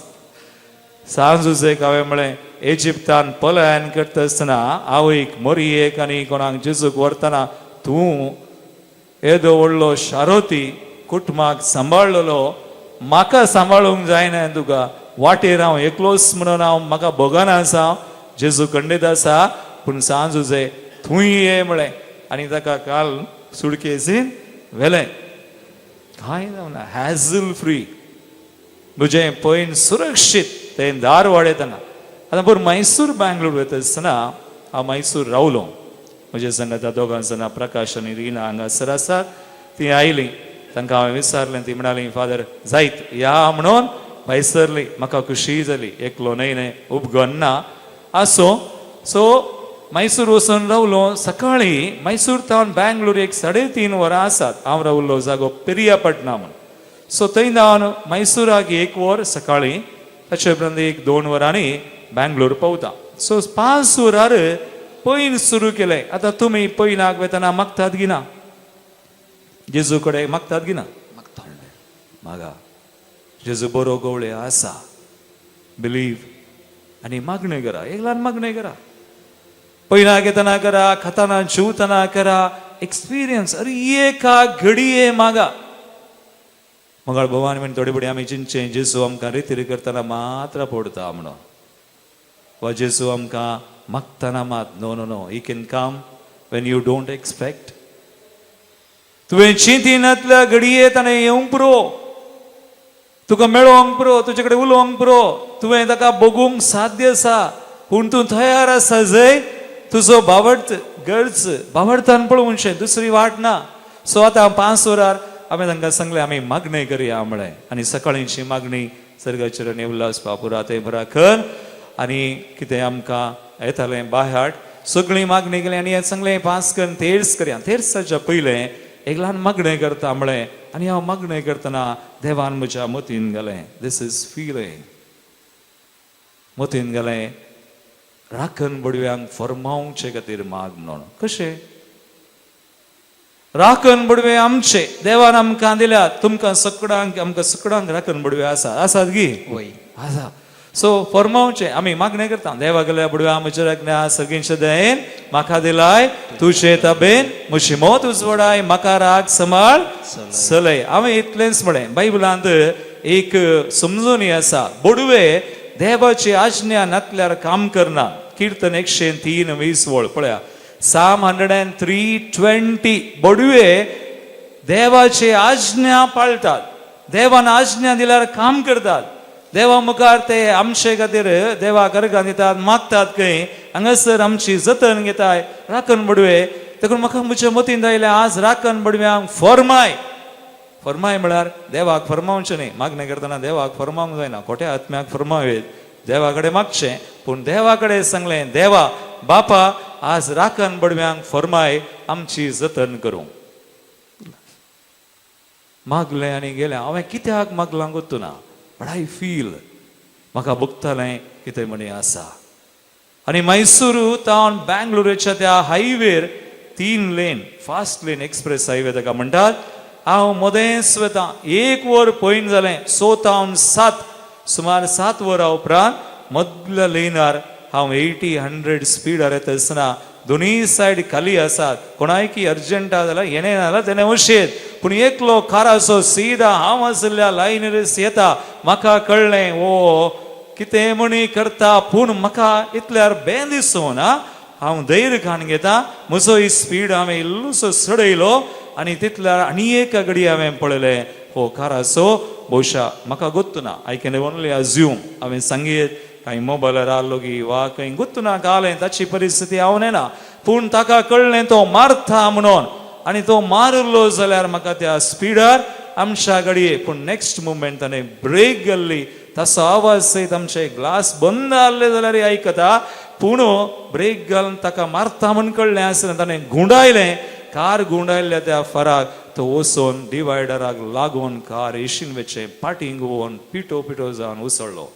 सांज उजयक हांवें म्हळें इजिप्तान पलायन करता आसतना आवयक, मरयेक आनी कोणाक जेजूक व्हरतना तूं येदो व्हडलो शारोती कुटुंबाक सांबाळलेलो, म्हाका सांबाळूंक जायना तुका. वाटेर हांव एकलोच म्हणून म्हाका भोगना आसा, जेजू खंडीत आसा, पूण सांज उजय थूंय ये म्हळें. आनी ताका काल सुडकेसीन व्हेलें. कांय जावना, हॅझल फ्री. म्हजें पयन सुरक्षीत तें धारवाड येतना. आतां बरो मैसूर बँगलोर वयता आसतना हांव मैसूर रावलो. म्हजे सांगात दोगां जाणां प्रकाश आनी रिना हांगासर आसात. तीं आयलीं, तांकां हांवें विचारलें. ती म्हणाली फादर जायत या म्हणून मैसरली. म्हाका खुशी जाली. एकलो न्हय उपगन ना आसो. सो मैसूर वचून रावलो. सकाळीं मैसूर तावन बँगलोर 3.5 वरां आसात. हांव रावल्लो जागो पेरियापटना म्हूण. सो थंय जावन मैसूराक 1 वर सकाळीं, ताचे उपरांत 1-2 वरांनी बँगलोर पावता. सो 5 वरार पैन सुरू केलें. आतां तुमी पैनाक वेतना मागतात गिना, जेजू कडेन मागतात गिना, मागा. जेजू बरो गवळे आसा. बिलीव आनी मागणें करा. एक ल्हान मागणें करा. पैनाक येतना करा, खाताना जेवतना करा. एक्सपिरियन्स. अरे एका घडये मागा. मंगळ भवानी म्हण थोडी बडी आमी चिंतचें जेजू आमकां रिती करतना मात्र पडटा म्हणून, वा जेजू आमकां मागतना मात. No. He can come when you don't expect. तुवें चिंतिनातल्या घडये ताणें येवंक पुरो, तुका मेळोवंक पुरो, तुजे कडेन उलोवंक पुरो. तुवें ताका बगूंक साध्य आसा, पूण तूं तयार आसा जंय तुजो भावार्थान पळोवचें, दुसरी वाट ना. सो आतां 5 वरार हांवें तांकां सांगलें आमी मागणें करया म्हळें. आनी सकाळींची मागणी सर्गाचरण उल्हास बापुरा ते भराखन आनी कितें आमकां येतालें बायहाट सगळीं मागणी केली. आनी हें सांगलें 5 करून तेर्स करया. तेर्साच्या पयलें एक ल्हान मागणें करता म्हळें. आनी हांव मागणें करतना देवान म्हज्या मतीन घालें, दिस इज फिलींग. मतीन घालें राखण बडव्यांक फर्मावचे खातीर माग म्हणून. कशें राखण बडवे आमचे देवान आमकां दिल्यात. तुमकां सगळ्यांक आमकां सगळ्यांक राखण बडवे आसात गी, वय आसा. सो फर्मावचे आमी मागणें करता. देवा गेल्या बडव्या म्हज्या रगण्या सगळींचे दयेन म्हाका दिलाय, तुजे तबेन म्हजी मोत उजवडाय, म्हाका राग सांबाळ चलय. हांवें इतलेंच म्हळें. बायबलांत एक समजुनी आसा, बडवे देवाची आज्ञा नातल्यार काम करना. कीर्तन 103:20 वळ पळया. Psalm 103:20. बडवे देवाची आज्ञा पाळटात. देवान आज्ञा दिल्यार काम करतात. देवा मुखार ते आमचे खातीर देवा करगां दितात, मागतात खंय. हांगासर आमची जतन घेताय राखण बडवे. देखून म्हाका म्हज्या मतीन आयलें आज राखण बडव्यांक फर्माय म्हळ्यार देवाक फर्मावचें न्ही. मागणें करतना देवाक फर्मावंक जायना, खोट्या आत्म्याक फर्मावेत. देवा कडेन मागचें, पूण देवा कडेन सांगलें, देवा बापा आज राखण बडव्यांक फर्माय, आमची जतन करूं. मागलें आनी गेलें. हांवें कित्याक मागलां गोतूना, बट आय फील म्हाका बगतालें कितें म्हणी आसा. आणि मैसूरू तावन बँगलोरच्या त्या हायवेर 3 लेन फास्ट लेन एक्सप्रेस हायवे ताका म्हणटात. हांव मदेंच वता, 1 वर पयन जालें, 6 तावन 7 सुमार 7 वरां उपरांत मदल्या लेनार हांव 80-100 स्पीडार येता आसतना दोनूय सायड खाली आसात. कोणाय की अर्जंट जाल्यार येणे जाल्यार तेणे वशेत, पूण एकलो खारासो सीदा हांव आशिल्ल्या लायनीर येता. म्हाका कळ्ळें ओ कितें म्हणी करता, पूण म्हाका इतल्यार बें दिसोना. हांव धैर्य खान घेता, म्हजो स्पीड हांवें इल्लोसो चडयलो आनी तितल्यार आनी एका घडी हांवें पळयलें हो खारासो भोवशा म्हाका गोत्तुना. I can only assume. हांवें सांगीत काही मोबायलार आलो की वा खंय गुत्तुना कालें, ताची परिस्थिती हांव नेना, पूण ताका कळ्ळें तो मारता म्हणून. आनी तो मारलो जाल्यार म्हाका त्या स्पीडार आमच्या गाडये, पूण नेक्स्ट मुमेंट ताणें ब्रेक घाल्ली. ताचो आवाज सयत आमचे ग्लास बंद जाल्ले जाल्यार आयकता, पूण ब्रेक घालून ताका मारता म्हण कळ्ळें आसतना ताणें गुंडायलें. कार गुंडायल्ल्या त्या फराक तो वचून डिवायडराक लागून कार एशीन वेचे पाटींग घुंवून पिटो पिटो जावन उसळ्ळो.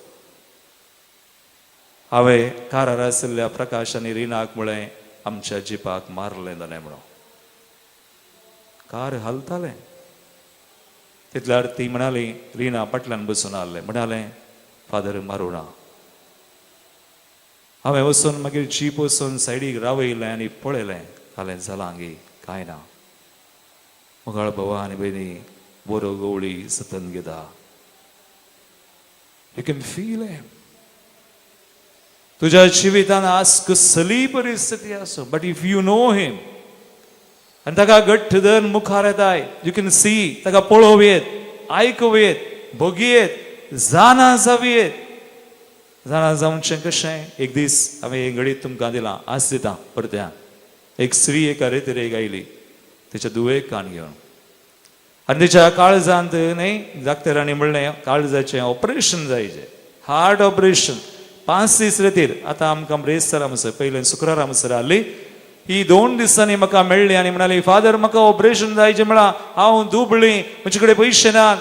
हांवें कारार आशिल्ल्या प्रकाश आनी रिनाक म्हळें आमच्या जिपाक मारलें जालें म्हणून. कार हालतालें. तितल्यार ती म्हणाली, रिना फाटल्यान बसून आहलें, म्हणालें फादर मारूना. हांवें वचून मागीर जीप वचून सायडीक रावयलें आनी पळयलें. जालें जालां गे, कांय ना. मुगाळ भवा आनी भयणी बरो गवळी सतन घेता. यू कॅन फील हिम. तुझ्या जिवितान आज कसली परिस्थिती आसो, but if you know him आनी ताका घट्ट धरून मुखार येताय, यू कॅन सी, ताका पळोवयेत, आयकवेत, बघयेत, जाणा जावयेत. जाणा जावचें कशें. एक दीस हांवें एक घडीत तुमकां दिलां, आज दितां परत्यान. एक स्त्री एका रेतीरेक आयली तिच्या दुयेक कान घेवन, आनी तिच्या काळजांत न्ही डाक्टरांनी म्हणलें काळजाचें ऑपरेशन जायचें, हार्ट ऑपरेशन. 5 दीस रेतीर. आतां आमकां ब्रेस्तारा म्हणसर पयलें शुक्रारा म्हणसर आहली. ही 2 दिसांनी म्हाका मेळ्ळी आनी म्हणाली फादर म्हाका ऑपरेशन जायचें म्हळां, हांव दुबळी, म्हजे कडेन पयशे नात,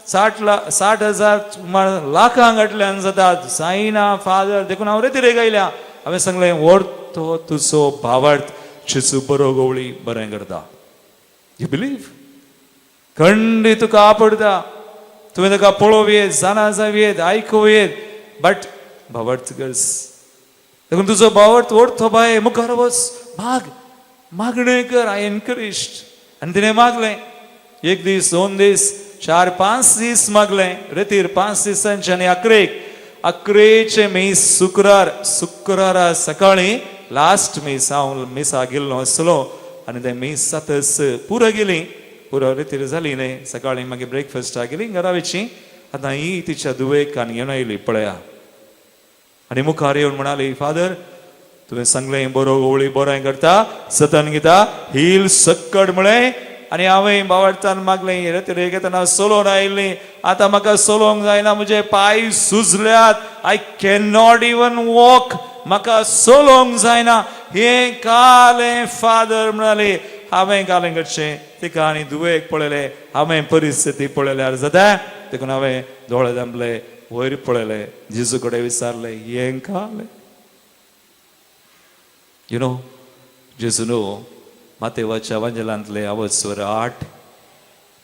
60,000 लाखां गांठल्यान जातात, जायना फादर, देखून हांव रेतीरेक आयल्या. हांवें सांगलें व्हरतो तुजो भावार्थ, जेजू बरो गवळी बरें करता. You believe? खंडीत तुका आपडटा. तुवें ताका पळोवयेत, जाणा जावयेत, आयकूयेत, बट भावार्थ गरज. देखून तुजो भावार्थ व्हरतो बाय, मुखार वच, माग, मागणें कर. I encouraged. आनी तिणें मागलें. 1 दीस, 2 दीस, 4-5 दीस मागलें. रेतीर 5 दिसांचे आनी 11चे मीस शुक्रारा सकाळीं लास्ट मीस हांव मिसा गेल्लो आसलो आनी ते मीस जातच पुरो गेली. पुरो रेतीर जाली न्ही. सकाळीं मागीर ब्रेकफास्टाक गेली घरा वेची. आतां ही तिच्या दुयेक कान घेवन आयली पळया. आनी मुखार येवन म्हणाली फादर तुवें सांगलें बरो गवळी बरें करता, सतन घेता, हील सक्कड म्हळें. आनी हांवें भावार्थान मागलें रेतीरेक येतना सोलोन आयिल्ली. आतां म्हाका सोलोंक जायना, म्हजे पांय सुजल्यात, I can not even walk, म्हाका सोलोंक जायना. हें कालें फादर म्हणाली. हांवें कालें करचें तिका आनी दुयेक पळयलें. हांवें परिस्थिती पळयल्यार जाता. देखून हांवें दोळे धांपले, वयर पळयलें, जेजू कडेन विचारलें हें कालें. यू नो जेजू नो मातेवाच्या वांजेलांतले आवस्वर 8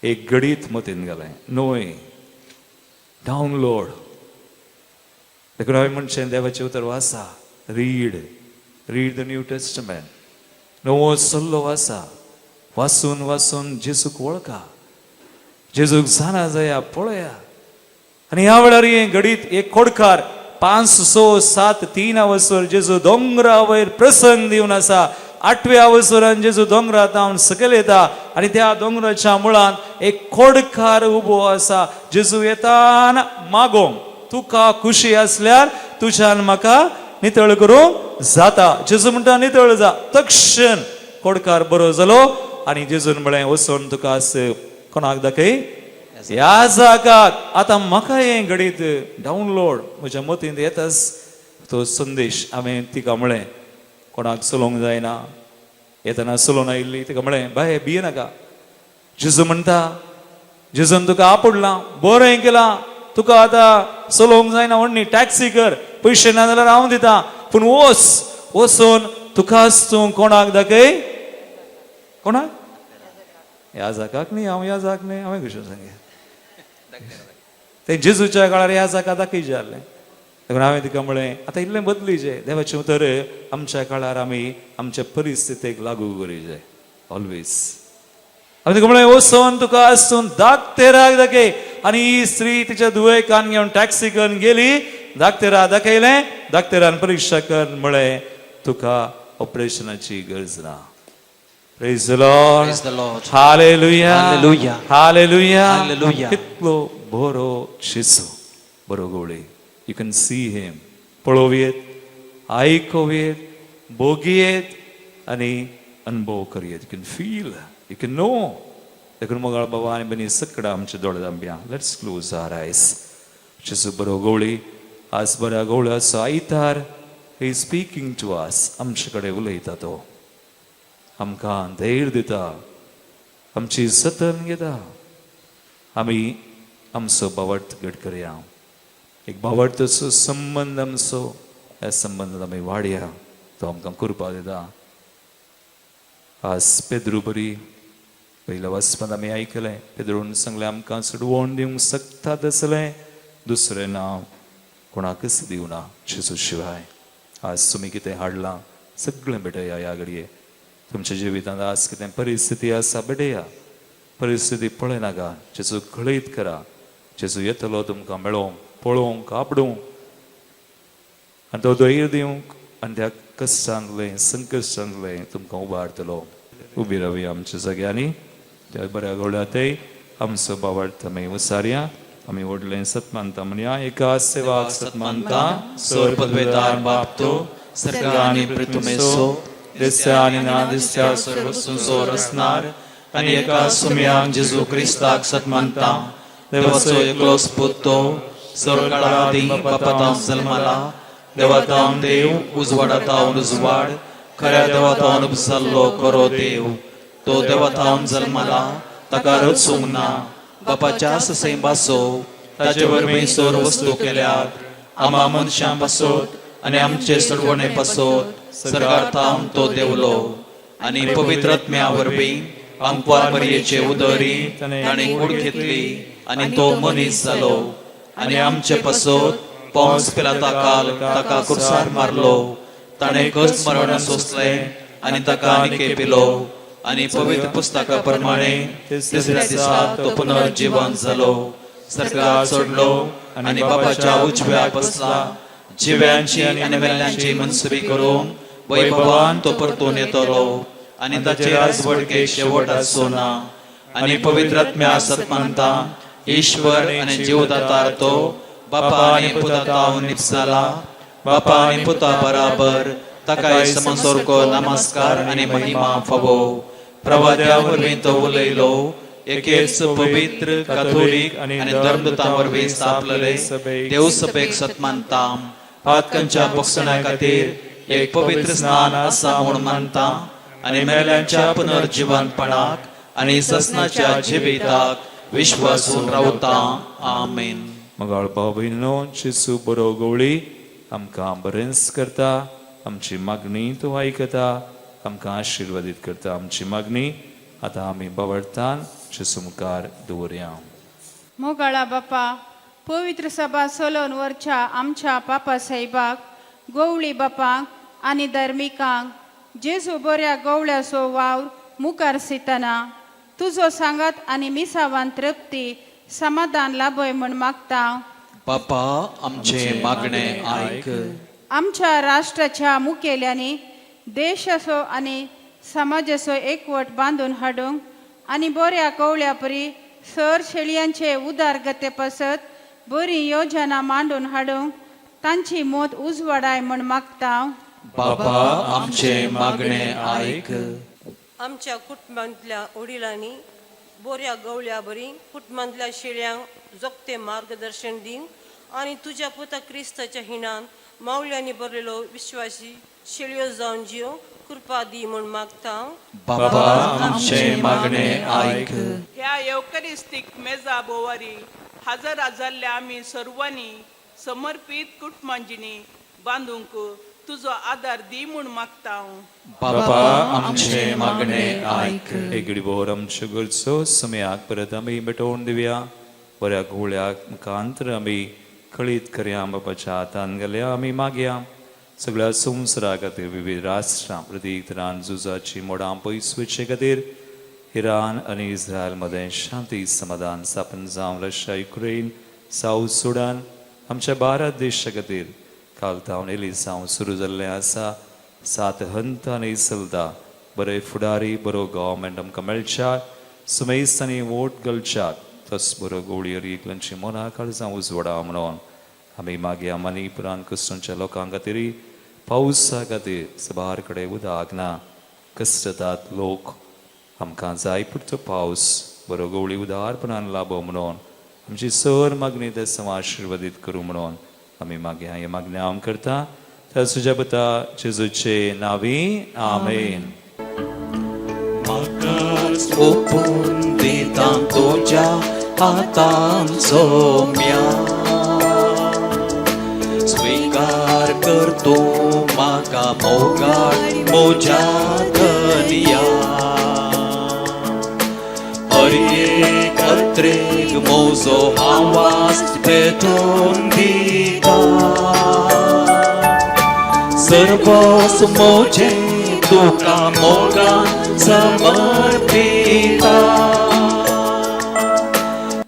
एक घडीत मतीन घालें, नोय डावनलोड. देखून हांवें म्हणचें देवाचें उतर वाचा, रीड द न्यू टेस्टमेंट. नवो सल्लो वाचा, वाचून वाचून जेजूक वळखा, जेजूक जाणा जाया, पळया. आनी ह्या वेळार हें घडीत एक खोडकार 5, 6, 7, 3 आवस्वर जेजू दोंगरा वयर प्रसंग दिवन आसा. 8व्या आवस्वरान जेजू दोंगरांतावन सकयल येता आनी त्या दोंगराच्या मुळांत एक खोडकार उबो आसा. जेजू येताना मागोंक, तुका खुशी आसल्यार तुज्यान म्हाका नितळ करूंक जाता. जेजू म्हणटा नितळ जा. तक्षण खोडकार बरो जालो आनी जेजून म्हळें वचून तुका कोणाक दाखय, ह्या जागाक. आतां म्हाका हें घडीत डावनलोड म्हज्या मतींत येताच तो संदेश. हांवें तिका म्हळें कोणाक चलोवंक जायना. येतना चलोवन आयिल्ली तिका म्हळें बाय भिये नाका. जेजू म्हणटा, जेजून तुका आपडलां, बरें केलां, तुका आतां चलोवंक जायना व्हडली टॅक्सी कर, पयशे ना जाल्यार हांव दितां. पूण वचून तुकाच तूं कोणाक दाखय, कोणाक? याजकाक न्ही, हांव याजक न्ही, हांवें कशें सांगया. ते जेजूच्या काळार याजकां दाखयचें जाल्लें. देखून हांवें तिका म्हळें आतां इल्लें बदलीचें. देवाचें उतर आमच्या काळार आमी आमच्या परिस्थितीक लागू करीचें ऑलवेज. हांवें तिका म्हळें वचून तुका आसून धाकटेराक दाखय. आनी ही स्त्री तिच्या दुयेकान घेवन टॅक्सी करून गेली, धाकटेरा दाखयलें, धाकटेरान परीक्षा कर म्हळें तुका ऑपरेशनाची गरज ना. Praise the Lord. Praise the Lord. Hallelujah. Hallelujah. Hallelujah. Hallelujah. कितलो बरो जेजू, बरो गवळी. You can see him. पळोवयेत, आयकोवयेत, बोगयेत आनी अनुभव करयेत. You can feel, you can know. देखून मोगाळ बाबा आनी बनी सकडा आमच्या दोळे दांब्या. Let's close our eyes. जेजू बरो गवळी, आज बऱ्या गवळ्याचो आयतार he is speaking to us. आमचे कडेन उलयता तो. आमकां धैर्य दिता, आमची जतन घेता. आमी आमचो बावट घट करया. एक बावटचो संबंध आमचो, ह्या संबंधांत आमी वाडया. तो आमकां कृपा दिता. आज पेद्रू बरी पयल्या वचपांत आमी आयकलें, पेद्रून सांगलें आमकां सडवण दिवंक सकतात आसलें, दुसरें नांव कोणाकच दिवना जेजू शिवाय. आज तुमी कितें हाडलां सगळें भेटया ह्या घडये. तुमच्या जिवितांत आज कितें परिस्थिती आसा भेटया. परिस्थिती पळयनाका, जेजू घळीत करा. जेजू येतलो तुमकां मेळोवंक, पळोवंक, आपडूंक आनी तो धैर्य दिवंक आनी त्या कश्टांतलें संकश्टांतलें तुमकां उबारतलो. उबी रावया आमच्या जाग्यांनी. त्या बऱ्या गवळ्यातय आमचो बावट आमी विचारया. आमी व्हडलें सतमानता म्हणया. एका सेवाक सतमानता, सोर पदवेदार बाप तो, सर्गांनी पृथ्वीमेसो, दिसत्या आनी ना दिसत्या सर्वस्व सोर असणार, आनी एका सुम्याक जेजू क्रिस्ताक सतमानता. देवाचो एकलोच पूत तो, स्वर्गाळादी बापातावन जल्माला. देवातावन देव, उजवाडातावन उजवाड, खऱ्या देवातावन उपसल्लो खरो देव. तो देवातावन जल्माला, ताका रचूंक ना. बापाच्या ससय बासो, ताचे वरवीं सोर वस्तू केल्यात. आमा मनशां पासोत आनी आमचे सडवणे पासोत सर्गार्थावन तो देवलो. आनी पवित्र आत्म्या वरवीं आमकां मरयेचे उदरी ताणें कूड घेतली आनी तो मनीस जालो. आनी आमचे पासोत पोंस पिलाताकाल ताका कुर्सार मारलो. ताणें कस मरण सोंसलें आनी ताका आनीक पिलो. आनी पवित्र पुस्तका प्रमाणे तिसऱ्या दिसा तो पुनर्जीवन जालो. सर्गात चडलो आनी बापाच्या उजव्याक बसला. जिव्यांची आनी मेल्ल्यांची मनसुबी करून वैभवान तो परतून येतलो. आनी ताचे राजवडके शेवट आसचो ना. आनी पवित्र आत्म्या सतमानता, ईश्वर आनी जीवदातार तो, बापा आनी पुता तावन निपसाला. बापा आनी पुता बराबर ताकाय समसोरको नमस्कार आनी महिमा फावो. प्रवाद्या वरवीं तो उलयलो. एकेच पवित्र काथोलीक आनी धर्मदूतां वरवीं स्थापलेले देव सभेक सतमानता. पातकांच्या भक्षणा खातीर एक पवित्र स्नान आसा म्हूण मानता. आनी मेल्यांच्या पुनर्जीवनपणाक आनी ससनाच्या जिविताक विश्वासून रावता. आमेन. मोगाळ भाव भयणो, जेजू बरो गवळी आमकां बरेंच करता. आमची मागणी तो आयकता, आमकां आशिर्वादीत करता. आमची मागणी आतां आमी बावळटान जेजू मुखार दवरया. मोगाळा बापा, पवित्र सभा चलोवन व्हरच्या आमच्या पापा साहेबाक, गवळी बापांक आनी धर्मिकांक जेजू बऱ्या गवळ्याचो वावर मुखार सितना तुजो सांगात आनी मिसावान तृप्ती समाधान लाभय म्हूण मागता. बापा, आमचे मागणे आयक. आमच्या राष्ट्राच्या मुखेल्यांनी देशाचो आनी समाजाचो एकवट बांदून हाडूंक आनी बऱ्या कवळ्या परी सर शेळयांचे उदारगते पासत बरी योजना मांडून हाडूंक तांची मोत उजवाडाय म्हूण मागता. बापा, आमचे मागणे आयक. आमच्या कुटुंबांतल्या वडिलांनी बऱ्या गवळ्या बरी कुटुंबांतल्या शेळ्यांक जोगते मार्गदर्शन दिवंक आनी तुज्या पुता क्रिस्ताच्या हिणान मावल्यांनी बरलेलो विश्वासी शेळयो जावन जियो कृपा दी म्हूण मागता. बापा, आमचे मागणे आयक. ह्या येवकरिस्तीक मेजा बोवारी हजर जाल्ल्या आमी सर्वांनी समर्पीत कुटुंबांजीनी बांदूंक तुजो आदार दी म्हूण मागता हांव. बापा आमचे मागणे ऐक. एगडीभोर आमच्यो गरजो समयाक परत आमी मिटोवन दिवया. बऱ्या घोळ्याक मुखांतर आमी कळीत करया. बापाच्या हातान गेल्या आमी मागया. सगळ्या संवसारा खातीर विविध राष्ट्रां प्रत्येक तरान झुजाची मोडां पयस वचे खातीर इराण आनी इस्रायल मदें शांती समाधान स्थापन जावं. रशिया युक्रेन सावथ सुडान आमच्या भारत देशा खातीर काल तावन एली जावं सुरू जाल्लें आसा. 7 हंत आनी चलता बरे फुडारी बरो गव्हर्मेंट आमकां मेळच्यात. सुमेस्तांनी वोट घालच्यात. तस बरो गवळी एकल्यांची मनां काळजां उजवडा म्हणून आमी मागया. मणिपुरान कश्टांच्या लोकां खातीर पावसा खातीर सबार कडेन उदक ना. कश्टातात लोक आमकां जाय पुरतो पावस बरो गवळी उदारपणान लाभो म्हणून आमची सर मागणी देसांव आशिर्वादीत करूं म्हणून आमी मागया. हे मागणी हांव करता त्या तुज्या पुता जेजूचे नांवी. आमेन. म्हाकाच ओपून दिता तुज्या हातान सोम्या. स्वीकार करतो म्हाका मोगाळ म्हज्या धन्या. हर एक अत्रेक म्हजो आवाज पेटोवन दिता. सर्वस म्हजें तुका मोगान समर्पिता.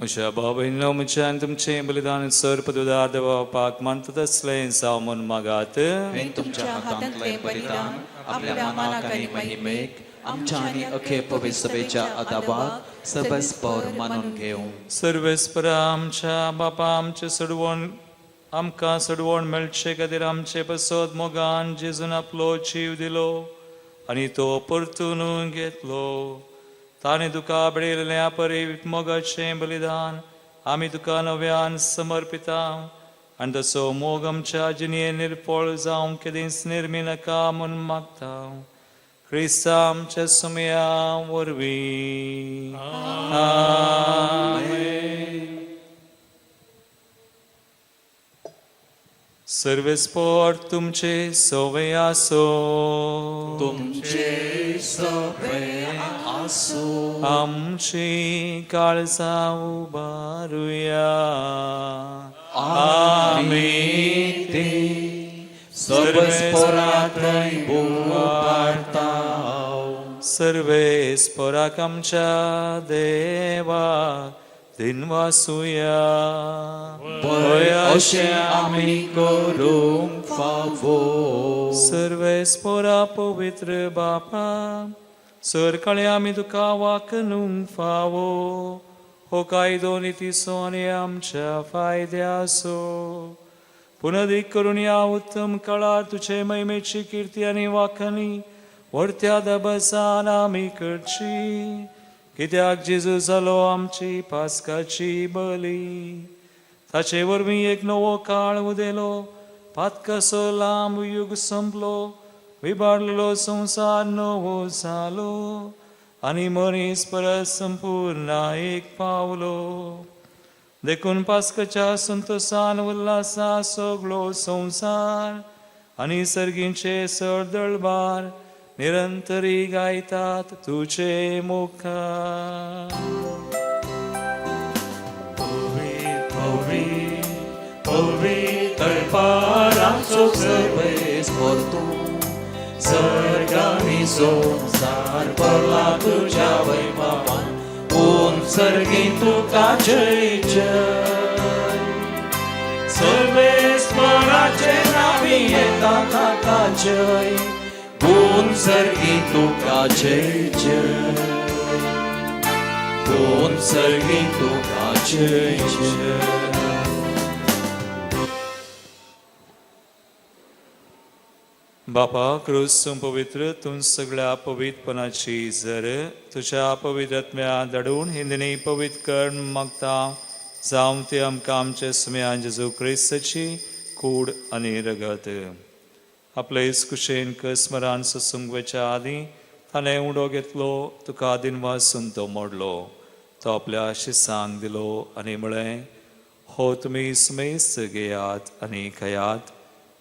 म्हज्या भाव भयणीनो, म्हज्यान तुमचें बलिदान सर्प उदार देवापाक मानता तसलें जावं म्हूण मागात. हांवें तुमच्या हातांतलें बलिदान आपल्या मनाक आनी महिमेक आमच्या आनी अखे पवित्र सभेच्या अदाबाक सबस्पर मानून घेवं. सर्वेस्परा आमच्या बापा आमचे सडवण आमकां सडवण मेळचे खातीर आमचे पसत मोगान जेजून आपलो जीव दिलो आनी तो परतून घेतलो. ताणें तुका बडयलेल्या परी मोगाचें बलिदान आमी तुका नव्यान समर्पिता. आनी तसो मोग आमच्या जिणेंत निर्फळ जावं केदींच निर्मी नाका म्हूण मागता. क्रिस्ता आमच्या सुमया वरवीं. आमेन. सर्वेस्पर तुमचे सवय आसो. तुमचे सवय आसो. आमची काळजां उबारुया. आमी ते सर्वेस्परांतय उबारता. सर्वेस्पराक आमच्या देवा दिनवासुया. अशें आमी करूंक फावो. सर्वेस्परा पवित्र बापा सरकाळी आमी तुका वाकणूंक फावो. हो कायदो नितीचो आनी आमच्या फायद्याचो. पुनदीक करून या उत्तम काळार तुजे महिमेची कीर्ती आनी वाखणी व्हडत्या दबासान आमी करची. कित्याक जेजू जालो आमची पास्काची बली. ताचे वरवीं एक नवो काळ उदेलो. पातकाचो लांब युग संपलो. विबाडलेलो संवसार नवो जालो आनी मनीस परत संपूर्ण एक पावलो. देखून पास्काच्या संतोषान उल्हासा सगळो संवसार आनी सर्गींचे सरदळबार निरंतरी गायतात तुझे मुखार. पवित्रपराचो सर्वेस्पर तूं. सर्गांनी संवसार भरला तुज्या वैभवान. पूण सर्गी तुका जय जय. सर्वेस्पराचे नांवी येता ताका जय. पूण सर्गी तुका जय जय. पूण सर्गी तुका जय जय. बापा क्रूस पवित्र तूं सगळ्या पवित्रपणाची जर तुझ्या पवित्रत्म्या धाडून हिंदनी पवित्र कर मागता. जावं ते आमकां आमचे सुमयान जेजू क्रिस्ताची कूड आनी रगत. आपले कुशेन कसमरान सत्संगच्या आदीं ताणें उडो घेतलो. तुका दिनवासून तो मोडलो. तो आपल्या शिसांक दिलो आनी म्हळें, हो तुमी सुमेस्त घेयात आनी खयात.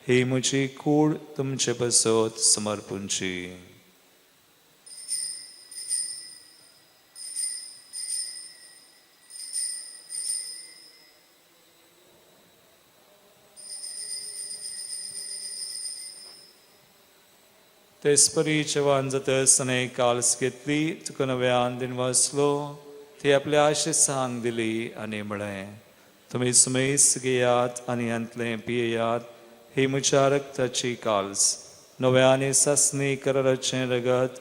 ही म्हजी कूड तुमचे बसत समर्पूंची. तेच परी जेवण जातसताना काल्स घेतली, तुका नव्यान दिन वाचलो, ती आपल्या आशिसांक दिली आनी म्हळें, तुम्ही सुमेस घेयात आनी अंतले पियेयात, ही म्हज्या रक्ताची काल्स, नव्याने सासणी कराराचें रगत,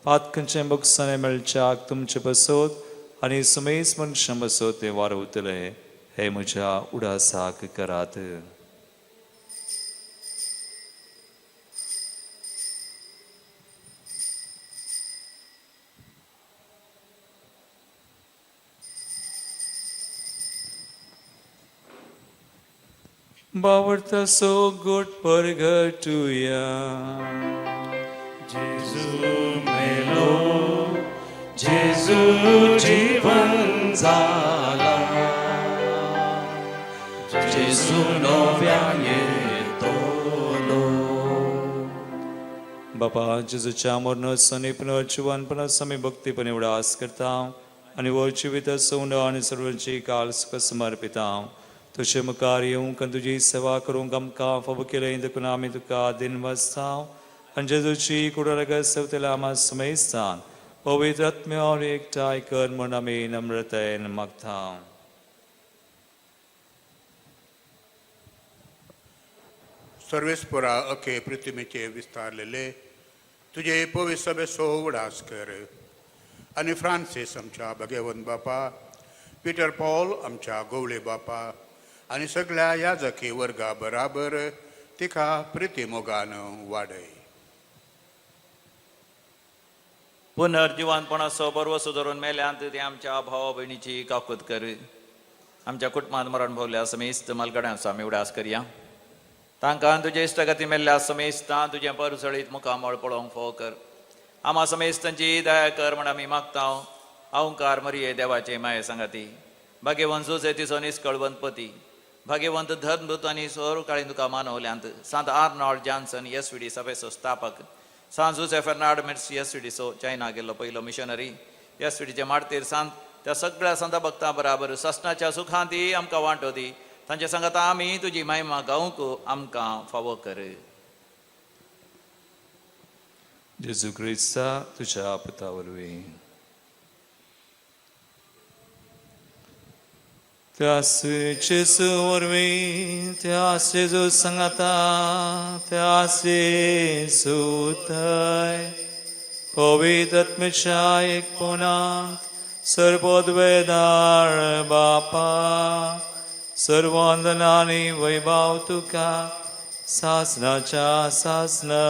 पातकांचें बुकसाणें मेळच्याक तुमचे बसोत आनी सुमेस मनशां बसोत ते वारवतले, हे म्हज्या उडासाक करात. Bawarta so good purgatuya. जेजू मेलो, जेजू जीवन जाला, जेजू नव्यान येतलो. बापा जेजूच्या मरणोत्सवाने पुनर्जीवनपणास आम्ही भक्तीपणे उडास करता आणि व जिवित सौंड आणि सर्वांची काल सुख समर्पिता. तुझे मुखार येऊन तुझी सेवा करूंक आमकां फावो केलें देखून आमी तुका दिन वाजतां आनी जेजूची कुडरग सवतेला आम्हा समयस्तान पवित्र आत्म्यावर एकठांय कर म्हूण आमी नम्रतायेन मागता. सर्वेस्परा अखे पृथ्वीचे विस्तारलेले तुझे पवित्र सभेचो उडास कर आनी फ्रांसीस आमच्या भगेवन बापा, पीटर पॉल आमच्या गवळे बापा आनी सगळ्या याजकी वर्गा बराबर तिका प्रिती मोगान वाडय. पुनर्जीवनपणाचो बरवो सुदारून मेल्यांत ते आमच्या भावा भयणीची काकूत कर. आमच्या कुटुंबांत मरण भोवल्या समेस्त मलगड्यांचो आमी उडास करया. तांकां तुजे इश्टगती मेल्ल्या समेस्तां तुजें परसळीत मुखामळ पळोवंक फोव कर. आम्हा समेस्तांची दया कर म्हण आमी मागता. अवंकार मरिये देवाचे माये सांगाती, भाग्यवंत जुसे तिचो निश्कळवंतपती, भाग्यवंत धर्मदूत आनी सोर काळी तुका मानवल्यांत सांत आर्नॉल्ड जॉन्सन एसव्हीडी सभेचो स्थापक, सांत जुसे फेर्नांड मिर्स एसव्हीडीचो चायना गेल्लो पयलो मिशनरी, एसव्हीडीचे मारतेर सांत त्या सगळ्या संत भक्तां बराबर ससनाच्या सुखांती आमकां वांटो दी. तांचे सांगात आमी तुजी महिमा गावंक आमकां फावो कर. जेजू क्रिस्ता तुझ्या पुता वरवीं त्यास जेजू वरवीं त्यास जेजू सांगाता त्यास जेजू थंय पवित्र आत्म्याच्या एकपणांत सर्वोद्वेदार बापा सर्ववंदनानी वैभव तुका सासनाच्या सासना.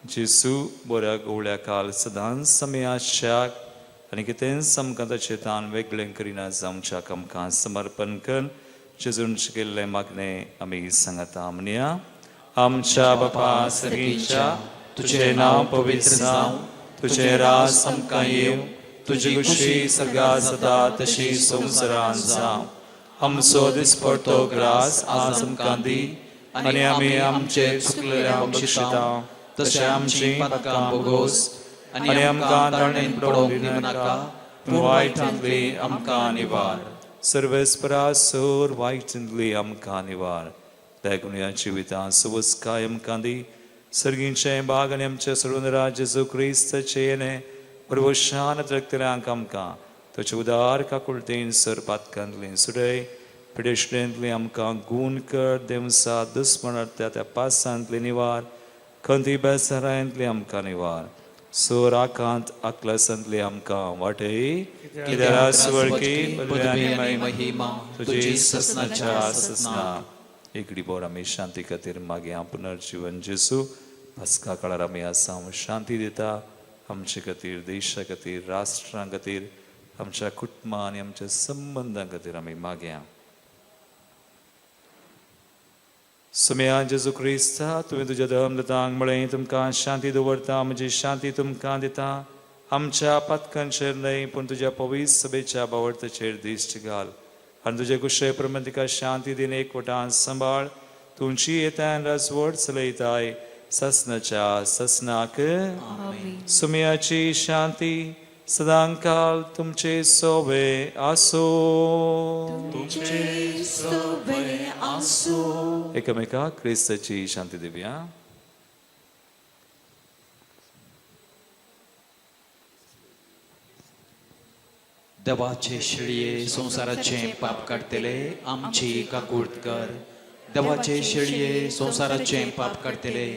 जेजू बऱ्या गवळ्या काल सदांच समयाशाक आनी कितें समकां ताचें तान वेगळें करिना जावच्याक आमकां समर्पण कर. जेजून शिकयल्लें मागणें आमी सांगता म्हणया. आमच्या बापा सगळींच्या तुझे नाव पवित्र जावं, तुझे राज आमकां येवं, तुजी खुशी सगळ्या सदा तशी संवसारांत जावं. आमचो दिसपडटो ग्रास आज आमकां दी आनी आमी आमचे चुकलेल्यांक बक्षिता तशें आमची पातकां बोगोस आनी आमकां तळणेंत पडोवंक दिनाका, पूण वायटांतली आमकां निवार. सर्वेस्परा सोर वायटांतली आमकां निवार. त्या जिवितां सुवस्काय आमकां दी. सर्गींचे बाग आनी आमचे सर्वनरा जेजू क्रिस्ताचे येणे परवशान रक्तल्यांक आमकां तुजे उदार काकुळतेन सर पातकांतली सुडय पिडेशडेंतली आमकां गूण कर. देवसा दुस्मणांतल्या त्या पासांतली निवार, खंती बेसारांतली आमकां निवार. सोर आकांत आकलासांतली आमकां वाटय. कित्याक सुवळकी पदवी महिमा तुजी ससनाच्या ससना. एकडी बोर आमी शांती खातीर मागया. पुनर्जीवन जेजू पास्का काळार आमी आसा शांती दिता. आमचे खातीर, देशा खातीर, राष्ट्रां खातीर, आमच्या कुटुंबां आनी आमच्या संबंधां खातीर आमी मागया. सुमया जेजू क्रिस्ता तुवें तुज्या धर्मदतांक म्हळें तुमकां शांती दवरता, म्हजी शांती तुमकां दिता. आमच्या पातकांचेर न्हय पूण तुज्या पवित्र सभेच्या बावर्थाचेर दिश्ट घाल आनी तुजे कुशे प्रमाण तिका शांती दिन एकवटान सांबाळ तुमची येतान राजवट चलयताय ससनाच्या ससनाक सुमयाची शांती सदांकाल तुमचे सोबे आसो एकमेकाक क्रिस्ताची शांती दिवया. देवाचे शिळये संसाराचे पाप काडतले आमची काकूट कर. देवाचे शिळये संसाराचे पाप काडतले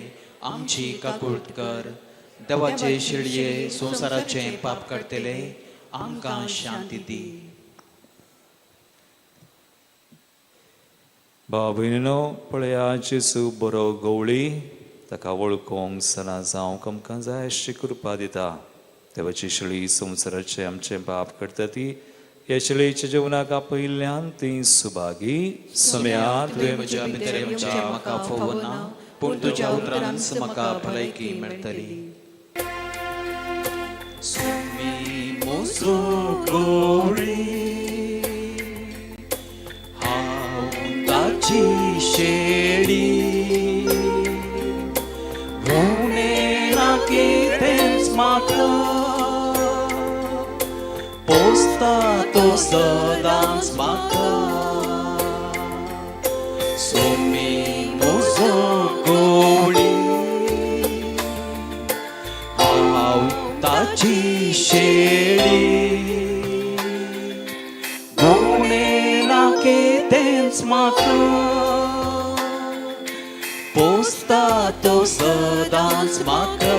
आमची काकूट कर. देवाचे शिळये संसाराचे पाप काडतले आमकां शांती दी. भाव भयणीनो, पळया जेजू बरो गवळी ताका वळखोंक सना जावंक आमकां जाय अशी कृपा दिता. देवाची शिळी संवसाराचे आमचे पाप करता ती ह्या शिळेच्या जिवनाक आपयल्ल्यान ती सुभागी. समयात तुवें म्हज्या भितरेच्या म्हाका फोवना पूण तुज्या उतरांच म्हाका भलायकी मेळटली. सुमी म्हजो गवळी हांव ताची शेळी भोवणे नाकी तेंच म्हाका पोसता तो सदांच म्हाका. सुमी म्हजो गवळी हांव ताची शेळी भोवणे नाके तेंच म्हाका पोसता तो सदांच म्हाका.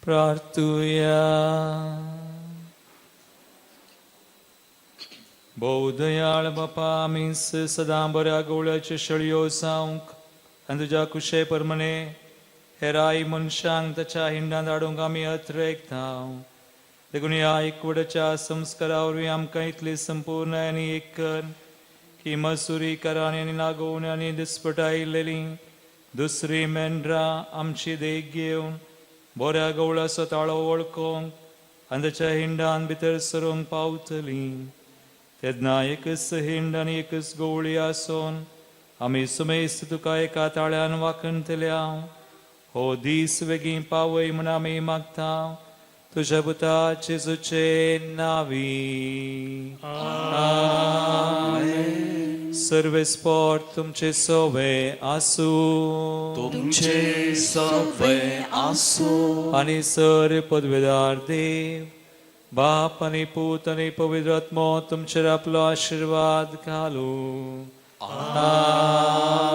प्रार्थुया. भोव दयाळ बापा, आमी सदां बऱ्या गवळ्याच्यो शेळयो जावंक आनी तुज्या कुशे परमणे हेराय मनशांक ताच्या हिंडांत हाडूंक आमी अत्रेकता. देखून ह्या एकवटाच्या संस्कारा वरवीं आमकां इतली संपूर्ण आनी एक कर की मसुरी करांनी आनी नागोवणी आनी दिसपटायिल्लेली दुसरी मेंढरां आमची देख घेवन बऱ्या गवळ्याचो ताळो वळखोंक आनी ताच्या हिंडांत भितर सरूंक पावतली. तेन्ना एकच हिंड आनी एकच गवळी आसोन आमी सुमेस्त तुका एका ताळ्यान वाखणतल्या. हो दीस बेगीन पावय म्हूण आमी मागता तुज्या पुता जेजूचे नांवी. सर्वेस्पोर तुमचे सोवे आसूं. तुमचे सोवे आसूं. आनी सर पदवेदार देव बाप आनी पूत आनी पवित्र आत्मो तुमचेर आपलो आशिर्वाद घालूं.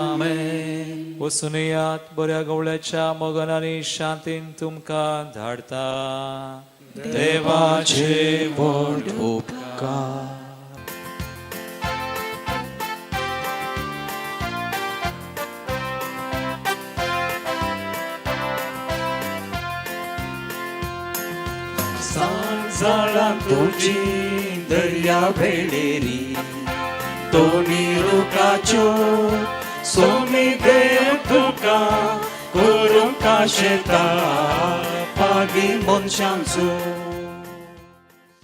आमेन. वचून येयात, बऱ्या गवळ्याच्या मोगान आनी शांतीन तुमकां धाडटा. देवाचे व्हड उपकार. सांजाळा तुजी दर्या वेळेरी दोनी रुखाच्यो सोमी देव तुका करूंक शेता पागी मनशांचो